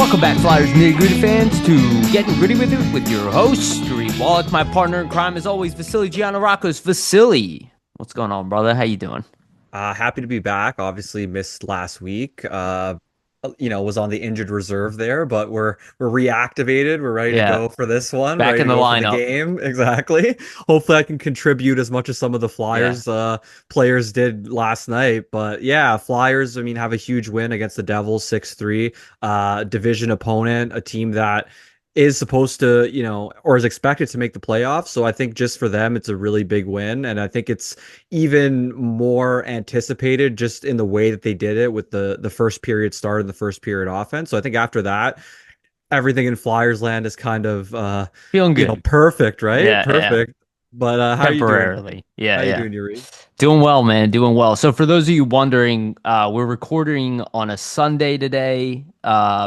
Welcome back, Flyers Nitty Gritty fans, to Getting Gritty with It with your host, Reed Wallach, my partner in crime, as always, Vasily Giannarakos. Vasily, what's going on, brother? How you doing? Happy to be back. Obviously missed last week. Was on the injured reserve there, but we're reactivated. We're ready to Yeah, go for this one. back Ready in to the go for the lineup. game. Exactly. Hopefully, I can contribute as much as some of the Yeah, Flyers players did last night. But yeah, Flyers. I mean, have a huge win against the Devils, 6-3. Division opponent, a team that is supposed to, or is expected to make the playoffs. So I think just for them, it's a really big win. And I think it's even more anticipated just in the way that they did it with the first period start and the first period offense. So I think after that, everything in Flyers land is kind of feeling good. perfect, right? Yeah, yeah, Perfect. But how are you doing? temporarily. Yeah, How you yeah. doing, Yuri? Doing well, man. Doing well. So for those of you wondering, we're recording on a Sunday today.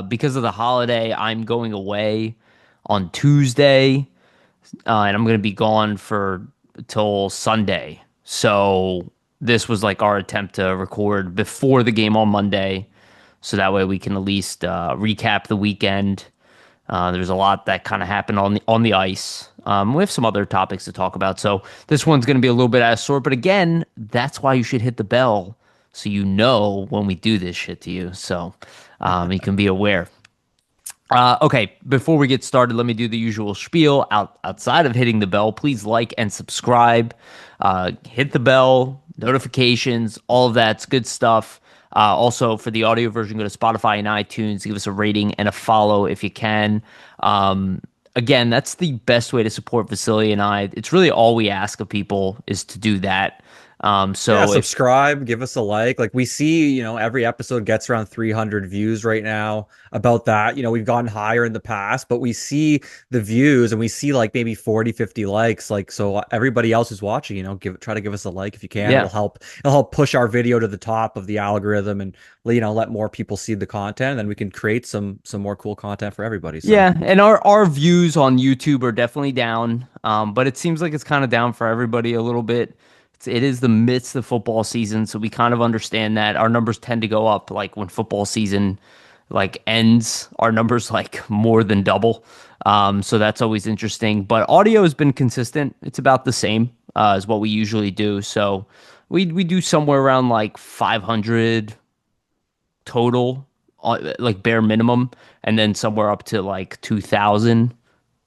Because of the holiday, I'm going away on Tuesday, and I'm going to be gone for till Sunday. So this was like our attempt to record before the game on Monday, so that way we can at least recap the weekend. There's a lot that kind of happened on the ice. We have some other topics to talk about, so this one's going to be a little bit out of sort. But again, that's why you should hit the bell so you know when we do this shit to you, so you can be aware. Okay, before we get started, let me do the usual spiel. Outside of hitting the bell, please like and subscribe. Hit the bell, notifications, all of that's good stuff. Also, for the audio version, go to Spotify and iTunes. Give us a rating and a follow if you can. Again, that's the best way to support Vasily and I. It's really all we ask of people is to do that. Yeah, So if subscribe, give us a like. Like we see, every episode gets around 300 views right now. About that, we've gone higher in the past, but we see the views and we see like maybe 40, 50 likes. Like so everybody else who's watching, try to give us a like if you can. yeah, It'll help push our video to the top of the algorithm and let more people see the content, and then we can create some more cool content for everybody. So yeah, and our views on YouTube are definitely down. But it seems like it's kind of down for everybody a little bit. It is the midst of football season, so we kind of understand that our numbers tend to go up like when football season like ends, our numbers like more than double. So that's always interesting. But audio has been consistent. It's about the same as what we usually do. So we do somewhere around like 500 total, like bare minimum, and then somewhere up to like 2,000,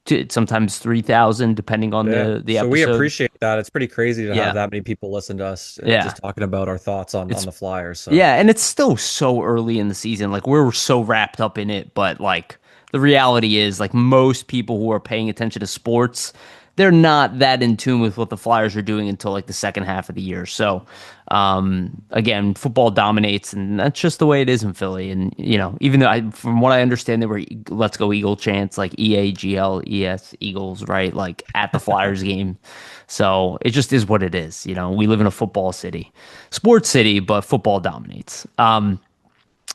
to sometimes 3,000, depending on yeah, the so we episode. appreciate that. It's pretty crazy to have Yeah, that many people listen to us yeah. just talking about our thoughts on It's the Flyers. So. Yeah, and it's still so early in the season. Like we're so wrapped up in it, but like the reality is like most people who are paying attention to sports, they're not that in tune with what the Flyers are doing until like the second half of the year. So, again, football dominates, and that's just the way it is in Philly. And even though from what I understand, there were "Let's Go Eagle" chants, like EAGLES Eagles, right? Like at the Flyers game. So it just is what it is. We live in a football city, sports city, but football dominates.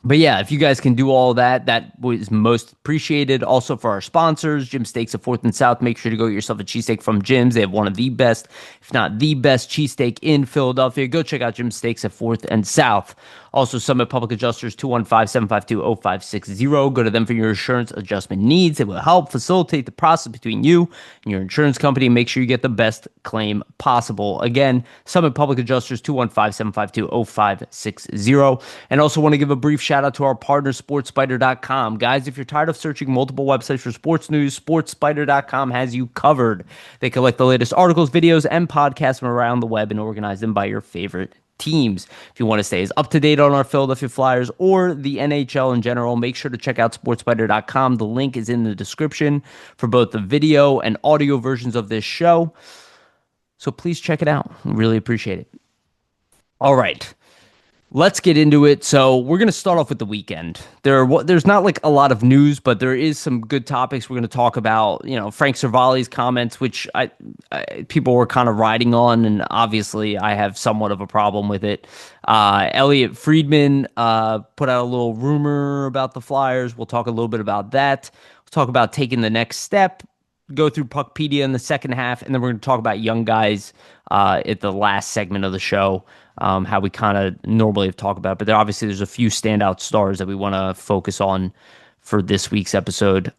But yeah, if you guys can do all that, that was most appreciated. Also for our sponsors, Jim Steaks at 4th and South. Make sure to go get yourself a cheesesteak from Jim's. They have one of the best, if not the best, cheesesteak in Philadelphia. Go check out Jim Steaks at 4th and South. Also, Summit Public Adjusters, 215-752-0560. Go to them for your insurance adjustment needs. It will help facilitate the process between you and your insurance company. Make sure you get the best claim possible. Again, Summit Public Adjusters, 215-752-0560. And also want to give a brief shout out to our partner, SportsSpider.com. Guys, if you're tired of searching multiple websites for sports news, SportsSpider.com has you covered. They collect the latest articles, videos, and podcasts from around the web and organize them by your favorite teams. If you want to stay as up to date on our Philadelphia Flyers or the NHL in general, make sure to check out sportspider.com. The link is in the description for both the video and audio versions of this show. So please check it out. Really appreciate it. All right. Let's get into it. So we're going to start off with the weekend. There's not like a lot of news, but there is some good topics we're going to talk about. Frank Cervalli's comments, which people were kind of riding on, and obviously I have somewhat of a problem with it. Elliot Friedman put out a little rumor about the Flyers. We'll talk a little bit about that. We'll talk about taking the next step, go through PuckPedia in the second half, and then we're going to talk about young guys at the last segment of the show. How we kind of normally have talked about, but obviously there's a few standout stars that we want to focus on for this week's episode.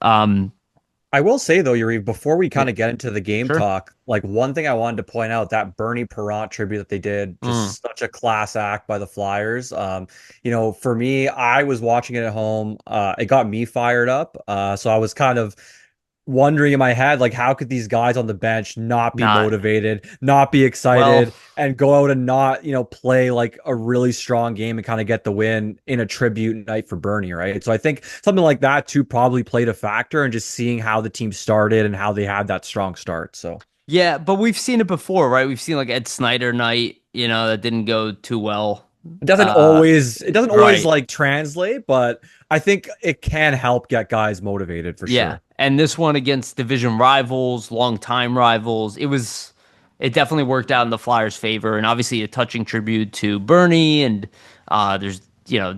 I will say though, Yuri, before we Yeah, kind of get into the game sure. talk, like one thing I wanted to point out, that Bernie Parent tribute that they did, Mm, just such a class act by the Flyers. For me, I was watching it at home. It got me fired up. So I was kind of wondering in my head, like, how could these guys on the bench not be not motivated, not be well. excited, and go out and not, play like a really strong game and kind of get the win in a tribute night for Bernie, right? So I think something like that too probably played a factor in just seeing how the team started and how they had that strong start. So Yeah, but we've seen it before, right? We've seen like Ed Snyder night, that didn't go too well. Uh, it doesn't always right. like translate, but I think it can help get guys motivated for Yeah. sure. And this one against division rivals, longtime rivals, it definitely worked out in the Flyers' favor. And obviously a touching tribute to Bernie. And there's,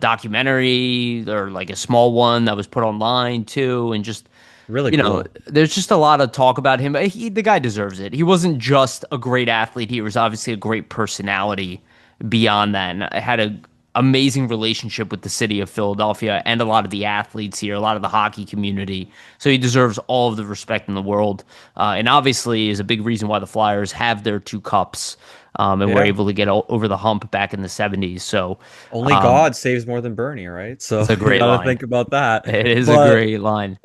documentary or like a small one that was put online too. And just, Really cool. there's just a lot of talk about him. The guy deserves it. He wasn't just a great athlete. He was obviously a great personality beyond that. And I had a amazing relationship with the city of Philadelphia and a lot of the athletes here, a lot of the hockey community. So he deserves all of the respect in the world. And obviously is a big reason why the Flyers have their two cups and were Yeah. able to get over the hump back in the 70s. So Only um, God saves more than Bernie, right? So it's a you great got to line. think about that. It is a But great line.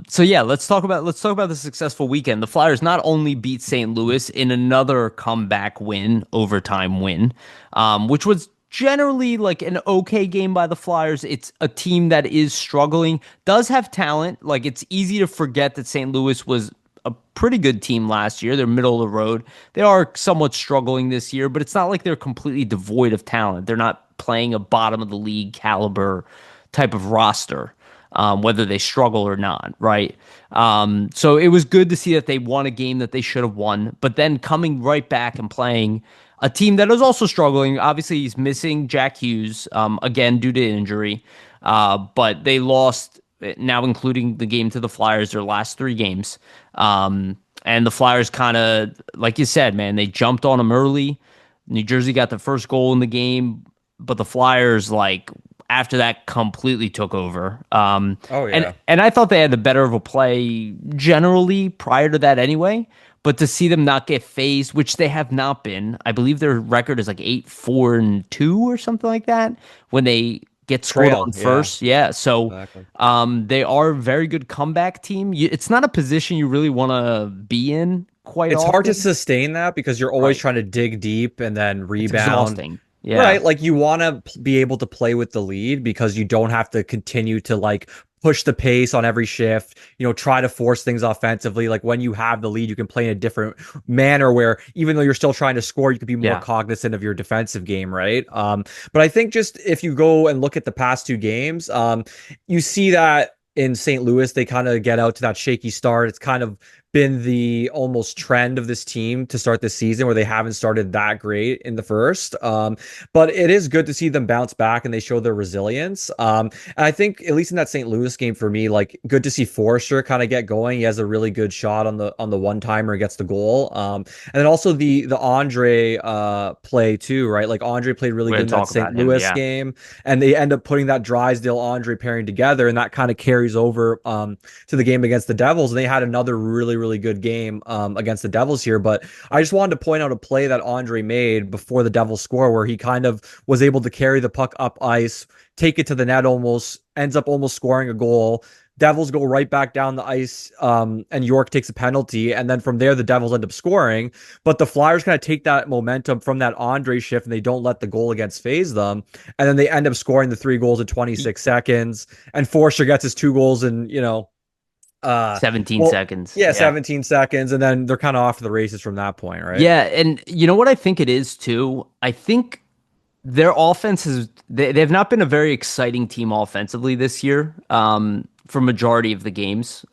So yeah, let's talk about the successful weekend. The Flyers not only beat St. Louis in another comeback win, overtime win, which was generally like an okay game by the Flyers. It's a team that is struggling, does have talent. Like it's easy to forget that St. Louis was a pretty good team last year. They're middle of the road. They are somewhat struggling this year, but it's not like they're completely devoid of talent. They're not playing a bottom of the league caliber type of roster, whether they struggle or not, right? So it was good to see that they won a game that they should have won, but then coming right back and playing a team that is also struggling. Obviously, he's missing Jack Hughes again due to injury, but they lost now, including the game to the Flyers, their last three games. And the Flyers kind of, like you said, man, they jumped on them early. New Jersey got the first goal in the game, but the Flyers, like, after that completely took over. oh And yeah. and I thought they had the better of a play generally prior to that anyway. But to see them not get phased, which they have not been, I believe their record is like 8-4-2 or something like that when they get scored Trail, on yeah, first. Yeah, so exactly. they are a very good comeback team. It's not a position you really want to be in quite It's hard to often. sustain that because you're always Right. trying to dig deep and then It's rebound. exhausting. Yeah. Right, like you want to be able to play with the lead because you don't have to continue to like push the pace on every shift, try to force things offensively. Like when you have the lead, you can play in a different manner where even though you're still trying to score, you could be more Yeah. cognizant of your defensive game, right? But I think just if you go and look at the past two games, you see that in St. Louis, they kind of get out to that shaky start. It's kind of been the almost trend of this team to start this season where they haven't started that great in the first. But it is good to see them bounce back and they show their resilience. And I think at least in that St. Louis game for me, like good to see Foerster kind of get going. He has a really good shot on the one timer and gets the goal. And then also the Andrae play too, right? Like Andrae played really We're good gonna in that talk St. about him. Louis Yeah. game, and they end up putting that Drysdale Andrae pairing together, and that kind of carries over to the game against the Devils. And they had another really good game against the Devils here. But I just wanted to point out a play that Andrae made before the Devils score, where he kind of was able to carry the puck up ice, take it to the net, almost ends up almost scoring a goal. Devils go right back down the ice, and York takes a penalty, and then from there the Devils end up scoring. But the Flyers kind of take that momentum from that Andrae shift, and they don't let the goal against phase them, and then they end up scoring the three goals in 26 seconds. And Foerster gets his two goals in, uh, 17 well, seconds. yeah, Yeah. 17 seconds, and then they're kind of off to the races from that point, right? Yeah, and you know what I think it is too? I think their offense they've not been a very exciting team offensively this year. For majority of the games,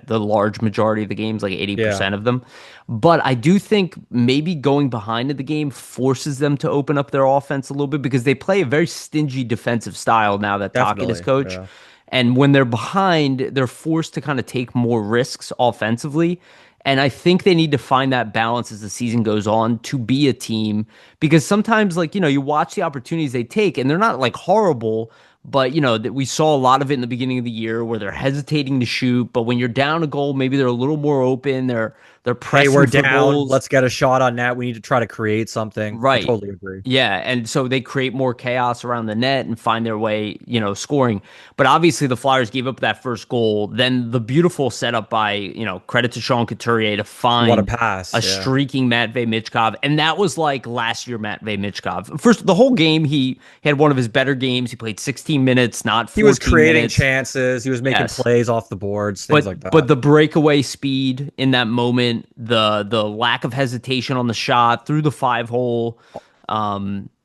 the large majority of the games, like Yeah, 80% of them. But I do think maybe going behind in the game forces them to open up their offense a little bit because they play a very stingy defensive style now that Tocchet is definitely. coach. Yeah. And when they're behind, they're forced to kind of take more risks offensively. And I think they need to find that balance as the season goes on to be a team because sometimes, like, you watch the opportunities they take and they're not like horrible, But we saw a lot of it in the beginning of the year where they're hesitating to shoot. But when you're down a goal, maybe they're a little more open. They're Hey, we're pressing for down. goals. Let's get a shot on net. We need to try to create something. I Right. totally agree. Yeah, and so they create more chaos around the net and find their way, scoring. But obviously the Flyers gave up that first goal. Then the beautiful setup by, credit to Sean Couturier to What a find pass. a Yeah. streaking Matvey Michkov. And that was like last year Matvey Michkov. First, the whole game, he had one of his better games. He played 16 minutes, not He was 14 creating minutes. chances. He was making Yes. plays off the boards, things like But that. the breakaway speed in that moment, the lack of hesitation on the shot through the 5 hole,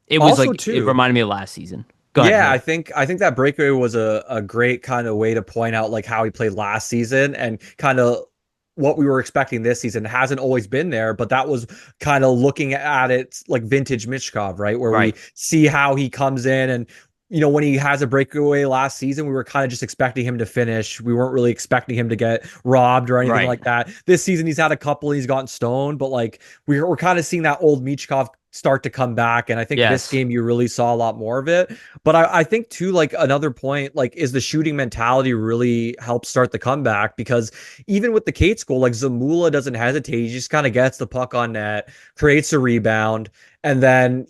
it was Also, like it too, reminded me of last season. Go ahead. yeah, Yeah. I think that breakaway was a great kind of way to point out like how he played last season and kind of what we were expecting this season. It hasn't always been there, but that was kind of looking at it like vintage Michkov, right? Where we Right. see how he comes in and when he has a breakaway last season, we were kind of just expecting him to finish. We weren't really expecting him to get robbed or anything Right. like that. This season, he's had a couple, he's gotten stoned, but like we're kind of seeing that old Michkov start to come back. And I think this Yes. game, you really saw a lot more of it. But I think too, like another point, like is the shooting mentality really helps start the comeback because even with the Cates goal, like Zamula doesn't hesitate. He just kind of gets the puck on net, creates a rebound, and then,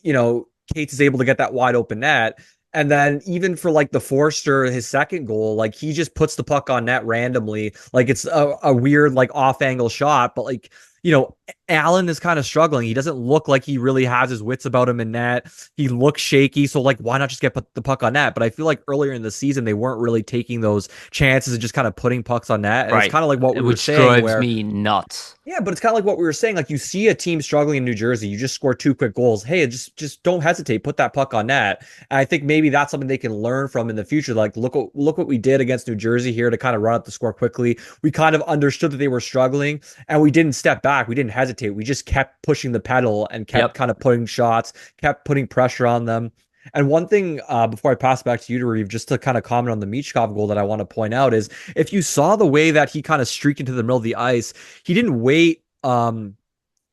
Cates is able to get that wide open net. And then even for like the Foerster, his second goal, like he just puts the puck on net randomly. Like it's a weird, like off angle shot, but like, you know, Allen is kind of struggling. He doesn't look like he really has his wits about him in net. He looks shaky. So like, why not just get the puck on net? But I feel like earlier in the season, they weren't really taking those chances and just kind of putting pucks on net. And it's Right. kind of like what we were Which saying drives where me nuts. yeah, but it's kind of like what we were saying. Like you see a team struggling in New Jersey, you just score two quick goals. Hey, just don't hesitate. Put that puck on net. And I think maybe that's something they can learn from in the future. Like look what we did against New Jersey here to kind of run up the score quickly. We kind of understood that they were struggling, and we didn't step back. We didn't hesitate. We just kept pushing the pedal and kept Yep. kind of putting shots, kept putting pressure on them. And one thing before I pass back to you to Reeve, just to kind of comment on the Michkov goal that I want to point out is if you saw the way that he kind of streaked into the middle of the ice, he didn't wait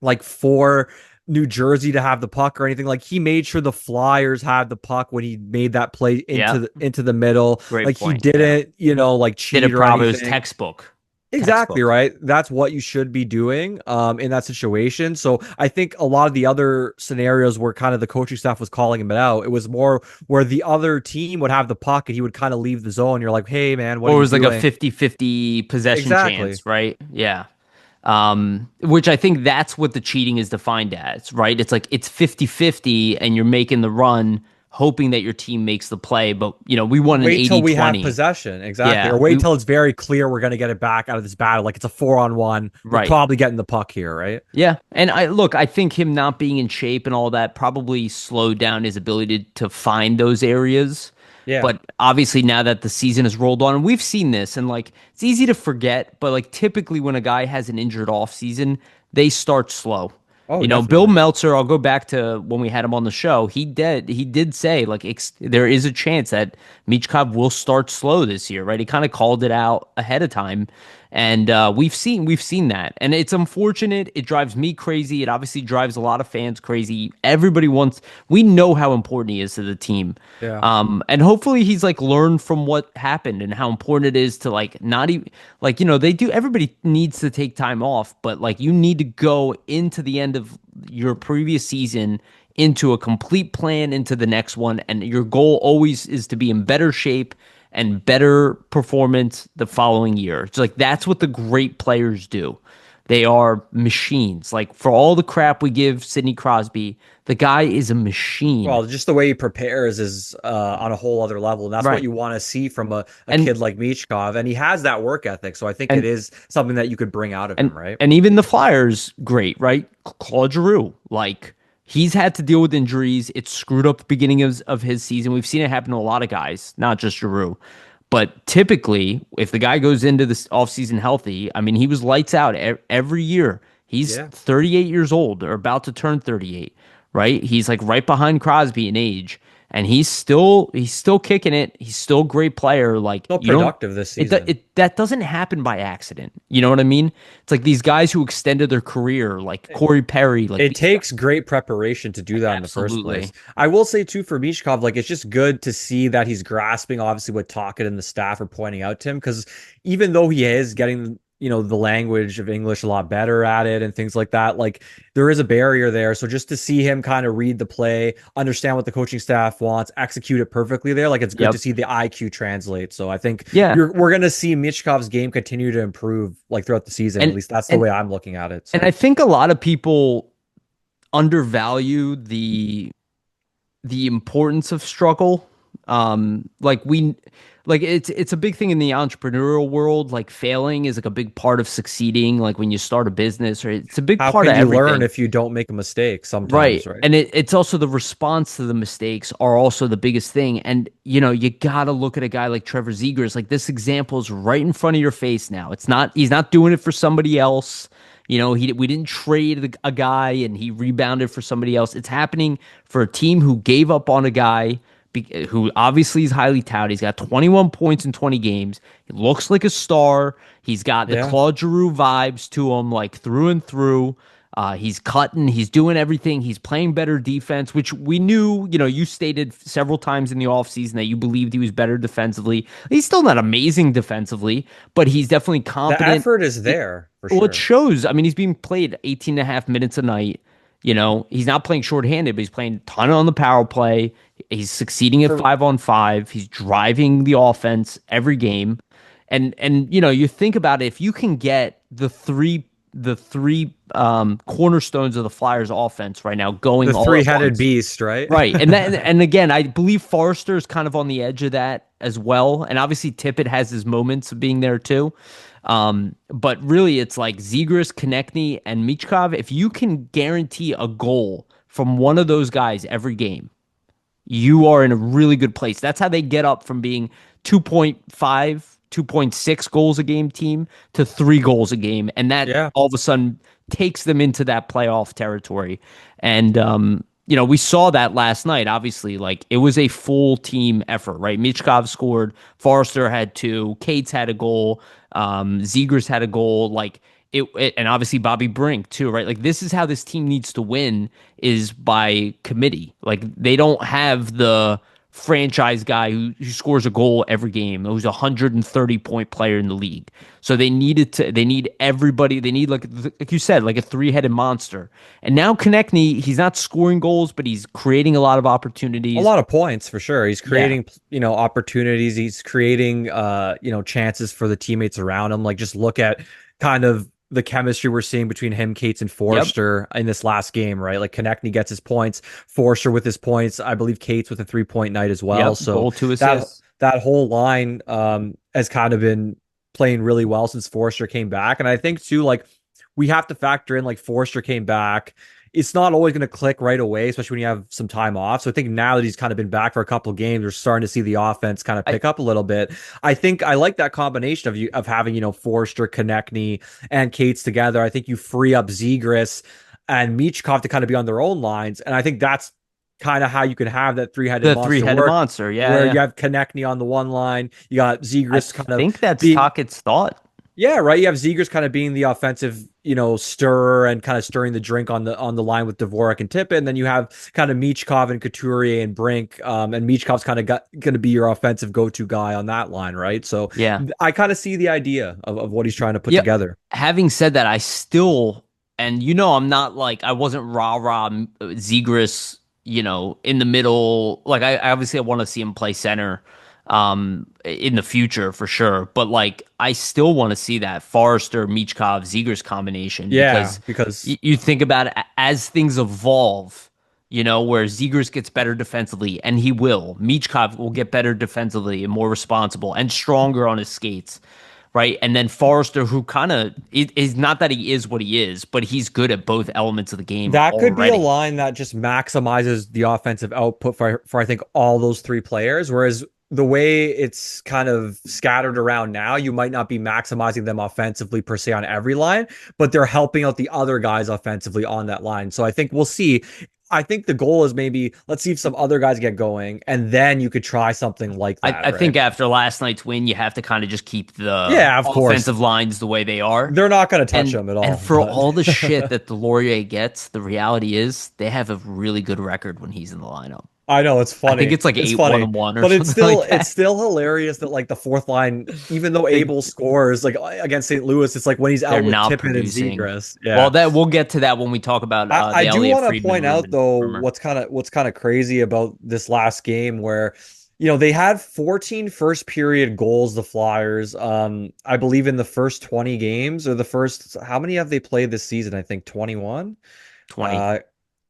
like for New Jersey to have the puck or anything. Like he made sure the Flyers had the puck when he made that play Yeah. into the middle. Great Like he point. Yeah. didn't, like Did cheat it or probably. It was anything. textbook. Exactly, Textbook. right. That's what you should be doing in that situation. So I think a lot of the other scenarios where kind of the coaching staff was calling him out, it was more where the other team would have the puck and he would kind of leave the zone. You're like, hey man, what Or are it you was like a doing? 50-50 possession Exactly. chance, right? Yeah. Which I think that's what the cheating is defined as, right? It's like it's 50-50 and you're making the run hoping that your team makes the play, but we want an Wait till we have 80-20. possession. Exactly. Or Yeah, wait till it's very clear we're going to get it back out of this battle. Like it's a 4-on-1. We're right. probably getting the puck here, right? Yeah. And I think him not being in shape and all that probably slowed down his ability to find those areas. Yeah. But obviously now that the season has rolled on, and we've seen this, and like it's easy to forget, but like typically when a guy has an injured off season, they start slow. Oh, Bill definitely. Meltzer, I'll go back to when we had him on the show. He did say like there is a chance that Michkov will start slow this year, right? He kind of called it out ahead of time, and we've seen that, and it's unfortunate. It drives me crazy. It obviously drives a lot of fans crazy. Everybody wants. We know how important he is to the team, Yeah. and hopefully he's like learned from what happened and how important it is to like not even like they do. Everybody needs to take time off, but like you need to go into the end of your previous season into a complete plan into the next one, and your goal always is to be in better shape and better performance the following year. It's like that's what the great players do. They are machines. Like for all the crap we give Sidney Crosby, the guy is a machine. Well, just the way he prepares is on a whole other level. And that's what Right. you want to see from a And kid like Michkov. And he has that work ethic. So I think it and is something that you could bring out of and him, right? and even the Flyers, great, right? Claude Giroux, like he's had to deal with injuries. It's screwed up the beginning of his season. We've seen it happen to a lot of guys, not just Giroux. But typically, if the guy goes into this offseason healthy, I mean, he was lights out every year. He's Yeah. 38 years old or about to turn 38, right? He's like right behind Crosby in age. and he's still kicking it. He's still a great player. Like So you don't productive this it season. it that doesn't happen by accident. You know what I mean? It's like these guys who extended their career, like Corey Perry, like It these guys. takes great preparation to do that in the first place. Absolutely. I will say too for Michkov, like it's just good to see that he's grasping obviously what Tocchet and the staff are pointing out to him because even though he is getting the language of English a lot better at it and things like that, like there is a barrier there. So just to see him kind of read the play, understand what the coaching staff wants, execute it perfectly there, like it's good to Yep. see the IQ translate. So I think Yeah. we're gonna see Michkov's game continue to improve like throughout the season. At And least that's the and way I'm looking at it. and I So. think a lot of people undervalue the importance of struggle. Like it's a big thing in the entrepreneurial world. Like failing is like a big part of succeeding. Like when you start a business, right? It's a big How part can of you learn everything. if you don't make a mistake sometimes, Right. right? And it's also the response to the mistakes are also the biggest thing. And, you got to look at a guy like Trevor Zegras. Like this example is right in front of your face now. He's not doing it for somebody else. We didn't trade a guy and he rebounded for somebody else. It's happening for a team who gave up on a guy who obviously is highly touted. He's got 21 points in 20 games. He looks like a star. He's got the Yeah. Claude Giroux vibes to him, like through and through. He's cutting, he's doing everything. He's playing better defense, which we knew, you stated several times in the offseason that you believed he was better defensively. He's still not amazing defensively, but he's definitely The competent. effort is It, there for well, it sure. shows. I mean, he's being played 18 and a half minutes a night. He's not playing shorthanded, but he's playing a ton on the power play. He's succeeding at For 5-on-5. He's driving the offense every game. And you think about it, if you can get the three cornerstones of the Flyers offense right now going the all at three-headed once. beast, right? Right. And again, I believe Foerster is kind of on the edge of that as well. And obviously Tippett has his moments of being there too. But really it's like Zegras, Konecny, and Michkov. If you can guarantee a goal from one of those guys every game, you are in a really good place. That's how they get up from being 2.5, 2.6 goals a game team to 3 goals a game. And that Yeah. all of a sudden takes them into that playoff territory. And, we saw that last night. Obviously, like it was a full team effort, right? Michkov scored, Forrester had two, Cates had a goal, Zegers had a goal. Like and obviously Bobby Brink too, right? Like this is how this team needs to win is by committee. Like they don't have the franchise guy who scores a goal every game, who's a 130-point player in the league. So they need everybody. They need like you said, like a three-headed monster. And now Konechny, he's not scoring goals, but he's creating a lot of A opportunities. lot of points for sure. He's Yeah. creating, opportunities. He's creating, chances for the teammates around him. Like just look at kind of the chemistry we're seeing between him, Cates, and Yep. Forster in this last game, right? Like Konechny gets his points, Forster with his points. I believe Cates with a 3-point night as well. Yep. So Goal, two that assists. that whole line has kind of been playing really well since Forster came back. And I think too, like we have to factor in like Forster came back. It's not always going to click right away, especially when you have some time off. So I think now that he's kind of been back for a couple of games, we're starting to see the offense kind of I pick up a little bit. I think I like that combination of having, Forster, Konechny, and Cates together. I think you free up Zegras and Michkov to kind of be on their own lines. And I think that's kind of how you can have that three-headed the monster three-headed work monster. Yeah. where Yeah. you have Konechny on the one line, you got I Zegras kind of think that's being Tockett's thought. yeah, right. You have Zegers kind of being the offensive, stirrer and kind of stirring the drink on the line with Dvorak and Tippett, and then you have kind of Michkov and Couturier and Brink, and Michkov's kind of going to be your offensive go-to guy on that line, right? So Yeah. I kind of see the idea of what he's trying to put Yep. together. Having said that, I still, and I'm not like, I wasn't rah-rah Zegras, in the middle. Like, I obviously I want to see him play center in the future for sure. But like, I still want to see that Forrester, Michkov, Zegras combination Yeah, because because you think about it as things evolve. Where Zegers gets better defensively, and he will. Michkov will get better defensively and more responsible and stronger on his skates, right? And then Forrester, who kind of is not that he is what he is, but he's good at both elements of the game that could be a already. line that just maximizes the offensive output for I think all those three players. Whereas the way it's kind of scattered around now, you might not be maximizing them offensively per se on every line, but they're helping out the other guys offensively on that line. So I think we'll see. I think the goal is maybe let's see if some other guys get going, and then you could try something like that, I right? think after last night's win, you have to kind of just keep the Yeah, of course. offensive lines the way they are. They're not going to touch And them at and all, for but all the shit that Deslauriers gets, the reality is they have a really good record when he's in the lineup. I know it's I think funny. it's like It's 8-1 funny. and 1 or But it's something still like it's that. still hilarious that like the fourth line, even though They Abel scores like against St. Louis, it's like when he's they're out with not Tippett and producing. Zegras. Well, Yeah. that we'll get to that when we talk about I the do Elliot want to Friedman point out though rumor. what's kind of crazy about this last game where they had 14 first period goals, the Flyers. I believe in the first 20 games or the first how many have they played this season? I think 21. 20. Uh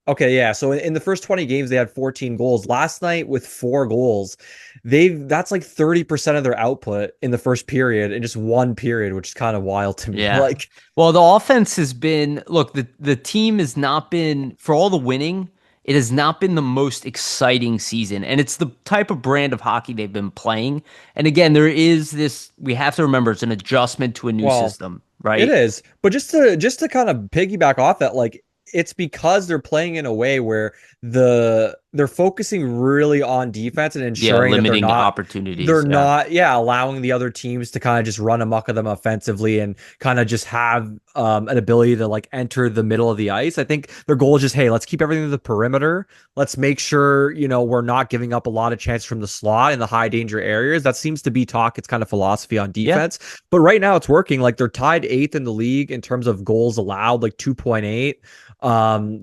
okay, yeah. So in the first 20 games they had 14 goals. Last night with 4 goals, that's like 30% of their output in the first period in just one period, which is kind of wild to me. Yeah. Like Well, the offense has been, look, the team has not been, for all the winning, it has not been the most exciting season. And it's the type of brand of hockey they've been playing. And again, there is this, we have to remember it's an adjustment to a new well, system, it right? is, but just to kind of piggyback off that, like it's because they're playing in a way where they're focusing really on defense and Yeah, ensuring that limiting opportunities. they're Yeah. not yeah allowing the other teams to kind of just run amok of them offensively and kind of just have an ability to like enter the middle of the ice. I think their goal is just, hey, let's keep everything to the perimeter. Let's make sure we're not giving up a lot of chances from the slot in the high danger areas. That seems to be Talkett's kind of philosophy on Yeah. defense. But right now it's working. Like they're tied eighth in the league in terms of goals allowed, like 2.8.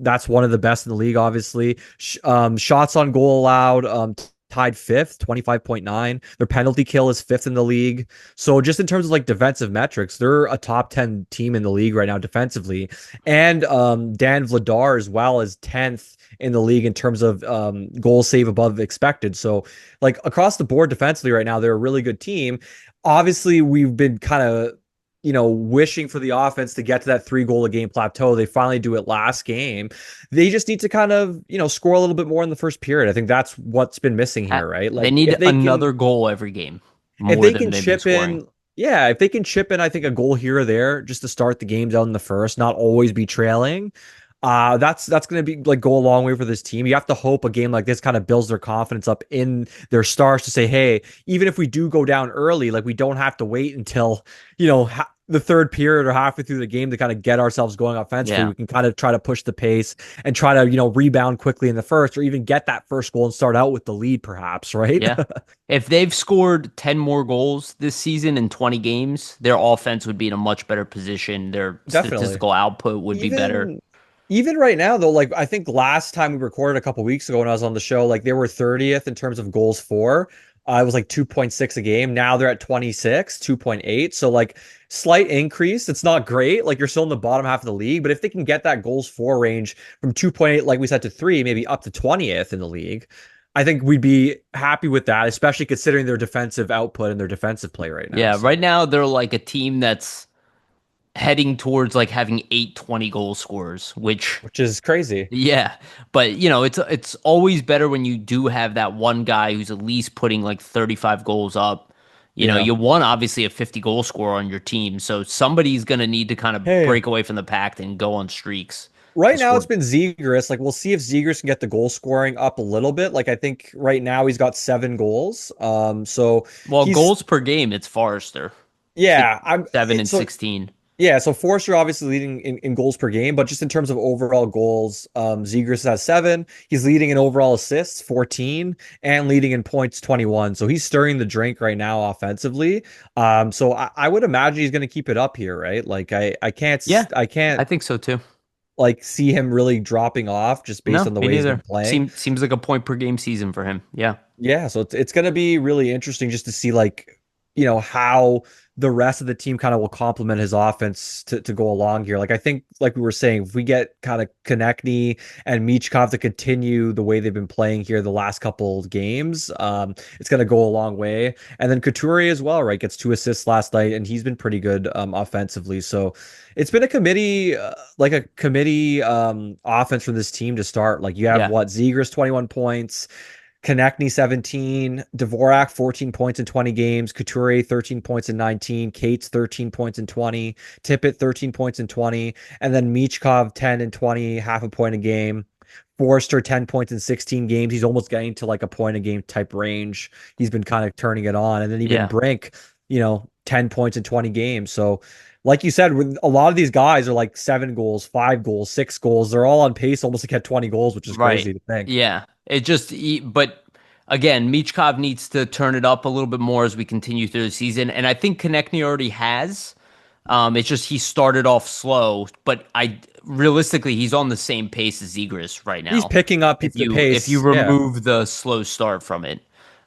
That's one of the best in the league, obviously. Shots on goal allowed, tied fifth, 25.9. Their penalty kill is fifth in the league. So just in terms of like defensive metrics, they're a top 10 team in the league right now defensively. And Dan Vladar as well as 10th in the league in terms of goal save above expected. So like across the board defensively right now, they're a really good team. Obviously, we've been kind of wishing for the offense to get to that 3 goal a game plateau. They finally do it last game. They just need to kind of, score a little bit more in the first period. I think that's what's been missing here, right? They Like need another goal every game if more they than can they've been chip scoring. in, yeah, if they can chip in, I think a goal here or there just to start the games out in the first, not always be trailing. That's going to be like go a long way for this team. You have to hope a game like this kind of builds their confidence up in their stars to say, hey, even if we do go down early, like we don't have to wait until the third period or halfway through the game to kind of get ourselves going offensively. Yeah. We can kind of try to push the pace and try to rebound quickly in the first, or even get that first goal and start out with the lead, perhaps. Right? Yeah. If they've scored 10 more goals this season in 20 games, their offense would be in a much better position. Their Definitely. statistical output would be better. Even right now though, like I think last time we recorded a couple weeks ago when I was on the show, like they were 30th in terms of goals for. It was like 2.6 a game. Now they're at 26, 2.8. So like slight increase. It's not great. Like you're still in the bottom half of the league, but if they can get that goals for range from 2.8, like we said, to 3, maybe up to 20th in the league, I think we'd be happy with that, especially considering their defensive output and their defensive play right now. Yeah, right So now they're like a team that's heading towards like having 8 goal scorers, which which is crazy. yeah, but it's always better when you do have that one guy who's at least putting like 35 goals up. Yeah. You want obviously a 50 goal scorer on your team, so somebody's going to need to kind of Hey, break away from the pack and go on streaks to right now score. it's been Zegras. Like we'll see if Zegras can get the goal scoring up a little bit. Like I think right now he's got 7 goals. So Well, he's goals per game, it's Foerster, yeah. I'm 7 and so 16. yeah. So Foerster obviously leading in goals per game, but just in terms of overall goals, Zegras has 7. He's leading in overall assists 14 and leading in points 21. So he's stirring the drink right now offensively. So I would imagine he's going to keep it up here, right? Like Yeah, I I can't think so too. like see him really dropping off just based No, on the me way he's been neither. playing. Seems like a point per game season for him. Yeah. Yeah, so it's going to be really interesting just to see like how the rest of the team kind of will complement his offense to go along here. Like I think like we were saying, if we get kind of Konecny and Michkov to continue the way they've been playing here the last couple of games, it's going to go a long way. And then Couturier as well, right? Gets 2 assists last night and he's been pretty good offensively. So it's been a committee offense for this team to start. Like you have Yeah. what, Zegras 21 points, Konecny 17, Dvorak 14 points in 20 games, Couturier 13 points in 19, Cates 13 points in 20, Tippett 13 points in 20, and then Michkov 10 and 20, half a point a game. Foerster 10 points in 16 games. He's almost getting to like a point a game type range. He's been kind of turning it on. And then even Yeah. Brink, 10 points in 20 games. So like you said, with a lot of these guys are like 7 goals, 5 goals, 6 goals. They're all on pace almost to get 20 goals, which is Right. crazy to think. Yeah. But again, Michkov needs to turn it up a little bit more as we continue through the season. And I think Konecny already has. It's just he started off slow, but realistically he's on the same pace as Zegras right He's now. picking up the If you pace. Yeah. remove the slow start from it,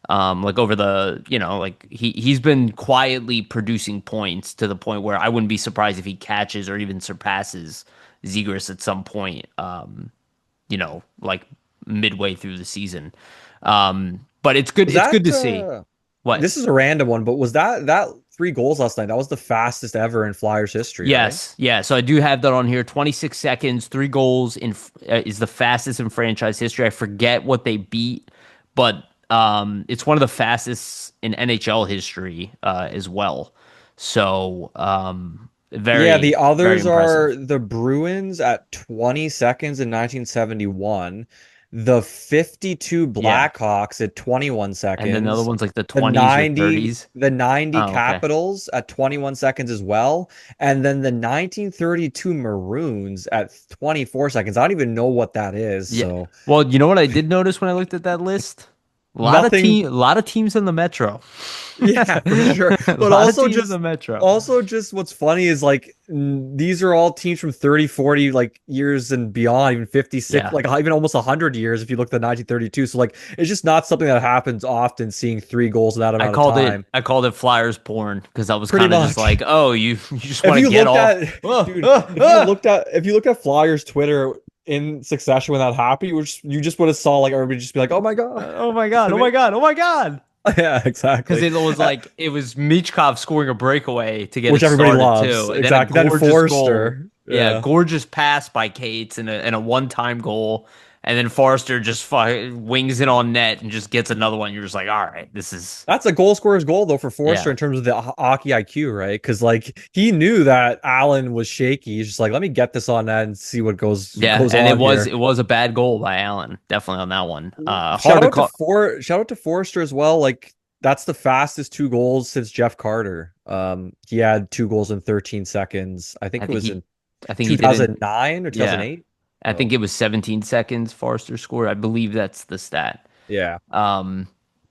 like over the like he's been quietly producing points to the point where I wouldn't be surprised if he catches or even surpasses Zegras at some point. Like midway through the season. But it's good. Was It's good that to see. What? this is a random one, but was that 3 goals last night? That was the fastest ever in Flyers history, right? Yes, yeah. So I do have that on here. 26 seconds, 3 goals is the fastest in franchise history. I forget what they beat, but it's one of the fastest in NHL history as well. So Yeah, the very very others impressive. are the Bruins at 20 seconds in 1971, the 52 Yeah, Blackhawks at 21 and then the other seconds, one's like the the 20s or 90 30s. the 90 Oh, okay. Capitals at 21 seconds as well, and then the 1932 Maroons at 24 seconds. I don't even know what that is, Yeah. so Well, you know what I did notice when I looked at that list? nothing. A lot of teams in the Metro. Yeah, for sure. A But lot of teams in the Metro. also just what's funny is like these are all teams from 30, 40 like years and beyond, even 56, Yeah. like even almost 100 years if you look at the 1932. So like it's just not something that happens often, seeing 3 goals in that amount of time. I called it Flyers porn because I was Pretty kind of just much. like, oh, you just If want to you get looked off. at dude, if you looked at Flyers Twitter in succession when that happened, you just would have saw like everybody just be like, "Oh my God." Oh my god! Oh my god! Oh my god! Yeah, Because exactly. it was Michkov scoring a breakaway to get Which it everybody started loves. too, and then a Exactly. Then gorgeous goal. Forster. Yeah, Yeah. gorgeous pass by Cates and a one-time goal, and then Forster just wings it on net and just gets another one. You're just like, all right, this is That's a goal scorer's goal though for Forster yeah, in terms of the hockey IQ, right? Because like he knew that Allen was shaky. He's just like, let me get this on that and see what yeah, goes and on here. it was a bad goal by Allen, definitely on that one. Hard to call. Shout out to Forster as well. Like that's the fastest 2 goals since Jeff Carter. He had 2 goals in 13 seconds. I think I it think was he, in I think he did it. 2009 or Yeah, 2008. I think So it was 17 seconds. Forster scored. I believe that's the stat. yeah. Um,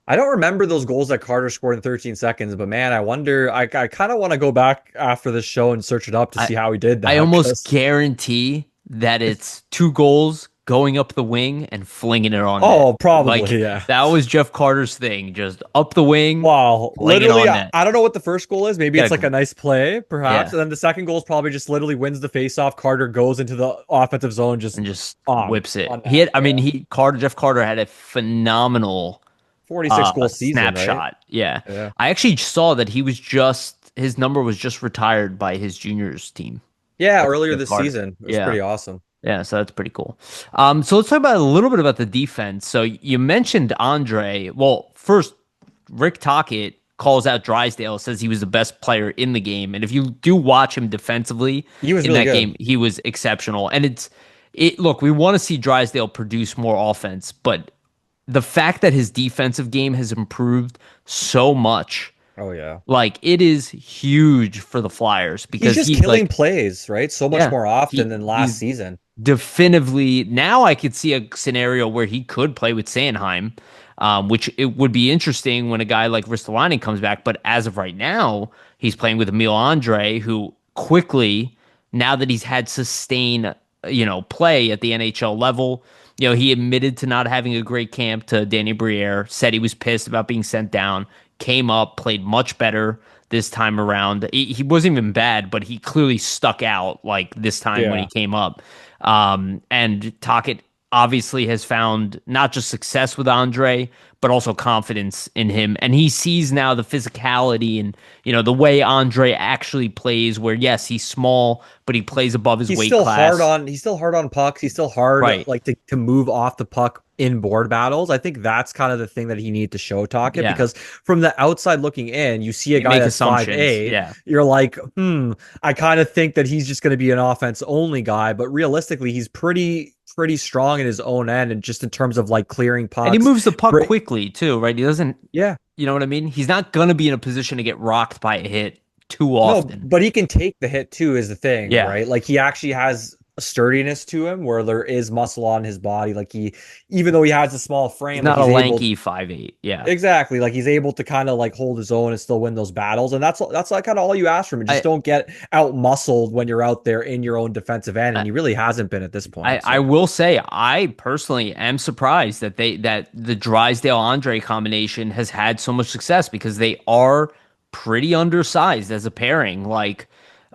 I don't remember those goals that Carter scored in 13 seconds, but man, I wonder. I kind of want to go back after this show and search it up to I see how he did I that. almost Because guarantee that it's 2 goals going up the wing and flinging it on net. oh, probably Like yeah. that was Jeff Carter's thing, just up the wing, Wow, fling it literally, on I net. don't know what the first goal is. Maybe Yeah, it's like a nice play, perhaps, yeah, and then the second goal is probably just literally wins the faceoff. Carter goes into the offensive zone, just and just whips it. on that. I mean, Yeah, Jeff Carter had a phenomenal 46 goal season, right? snapshot. Yeah, Yeah, I actually saw that his number was just retired by his juniors team. yeah. That's Earlier Jeff this Carter. season, it was Yeah. pretty awesome. Yeah, so that's pretty cool. So let's talk about a little bit about the defense. So you mentioned Andrae. Well, first, Rick Tocchet calls out Drysdale, says he was the best player in the game, and if you do watch him defensively He was in really that good. game, he was exceptional. And look, we want to see Drysdale produce more offense, but the fact that his defensive game has improved so much, Oh yeah, like it is huge for the Flyers he's because just he's killing like, plays, right? So much yeah, more often he than last he's season. definitively now I could see a scenario where he could play with Sanheim, which it would be interesting when a guy like Ristolainen comes back. But as of right now, he's playing with Emil Andrae, who quickly, now that he's had sustained, play at the NHL level, he admitted to not having a great camp to Danny Briere, said he was pissed about being sent down, came up, played much better this time around. He wasn't even bad, but he clearly stuck out like this time when he Yeah. came up. And Tocchet obviously has found not just success with Andrae, but also confidence in him. And he sees now the physicality and, the way Andrae actually plays, where yes, he's small, but he plays above his weight class. He's still hard on pucks. He's still hard Right. like to move off the puck in board battles. I think that's kind of the thing that he needs to show talk it, Yeah. because from the outside looking in, you see a You guy make that's five assumptions. eight, Yeah. you're like, I kind of think that he's just going to be an offense only guy, but realistically, he's pretty strong in his own end and just in terms of like clearing And he pucks. moves the puck Break, quickly too, right? He doesn't, yeah. you know what I mean? He's not gonna be in a position to get rocked by a hit too No, often. but he can take the hit too, is the thing, Yeah. right? Like he actually has a sturdiness to him where there is muscle on his body. Like he, even though he has a small He's frame, like not a he's able, lanky 5'8". Yeah. exactly, like he's able to kind of like hold his own and still win those battles. And that's like kind of all you ask from him. Just I, don't get out muscled when you're out there in your own defensive end. And I he really hasn't been at this point. I So will say I personally am surprised that that the Drysdale Andrae combination has had so much success because they are pretty undersized as a pairing. Like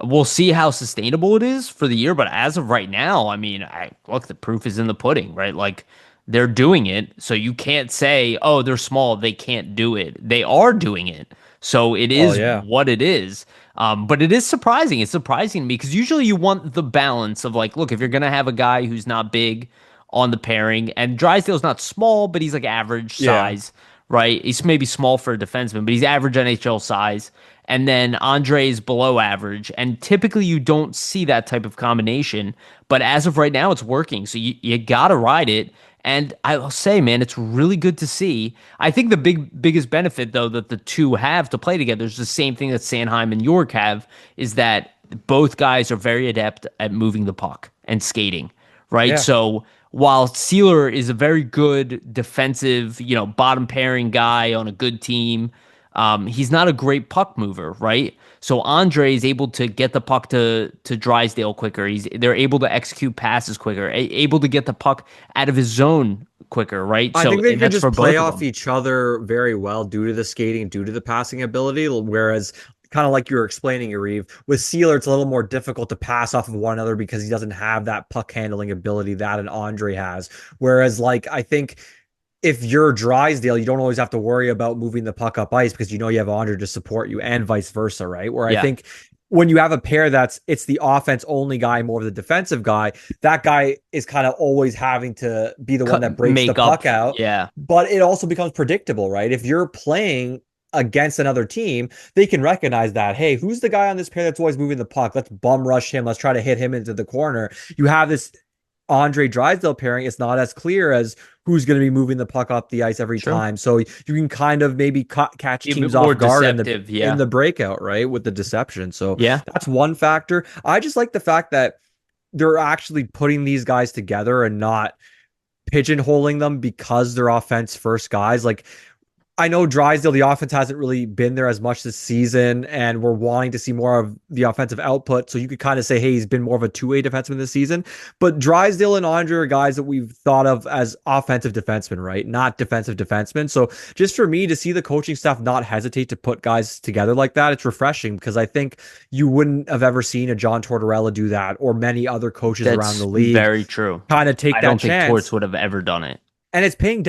we'll see how sustainable it is for the year, but as of right now, I mean, I look, the proof is in the pudding, right? Like they're doing it, so you can't say, "Oh, they're small, they can't do it." They are doing it. So it oh is yeah. what it is. But it is surprising. It's surprising to me because usually you want the balance of like, look, if you're gonna have a guy who's not big on the pairing, and Drysdale's not small, but he's like average Yeah. size, right? He's maybe small for a defenseman, but he's average NHL size. And then Andre is below average. And typically you don't see that type of combination. But as of right now, it's working. So you gotta ride it. And I'll say, man, it's really good to see. I think the biggest benefit though that the two have to play together is the same thing that Sanheim and York have, is that both guys are very adept at moving the puck and skating, right? Yeah. So while Seeler is a very good defensive, bottom pairing guy on a good team, he's not a great puck mover, right? So Andre is able to get the puck to Drysdale quicker. They're able to execute passes quicker, able to get the puck out of his zone quicker, right? I So think they and can that's just for play both of off them. each other very well due to the skating, due to the passing ability. Whereas, kind of like you were explaining, Yariv, with Sealer, it's a little more difficult to pass off of one another because he doesn't have that puck handling ability that an Andre has. Whereas, like, I think if you're Drysdale, you don't always have to worry about moving the puck up ice because you know you have Andre to support you and vice versa, right? Where I Yeah, think when you have a pair that's it's the offense only guy, more of the defensive guy, that guy is kind of always having to be the one that breaks the make up. puck out. Yeah, But it also becomes predictable, right? If you're playing against another team, they can recognize that, hey, who's the guy on this pair that's always moving the puck? Let's bum rush him. Let's try to hit him into the corner. You have this Andre Drysdale pairing, it's not as clear as who's going to be moving the puck up the ice every sure. time. So you can kind of maybe catch Be a bit teams more off guard in deceptive. the Yeah, breakout, right? With the deception. So yeah. that's one factor. I just like the fact that they're actually putting these guys together and not pigeonholing them because they're offense first guys. Like I know Drysdale, the offense hasn't really been there as much this season, and we're wanting to see more of the offensive output. So you could kind of say, hey, he's been more of a two-way defenseman this season. But Drysdale and Andre are guys that we've thought of as offensive defensemen, right? Not defensive defensemen. So just for me to see the coaching staff not hesitate to put guys together like that, it's refreshing because I think you wouldn't have ever seen a John Tortorella do that or many other coaches around That's the league very true. kind of take I that don't think Torts chance. would have ever done it. And it's paying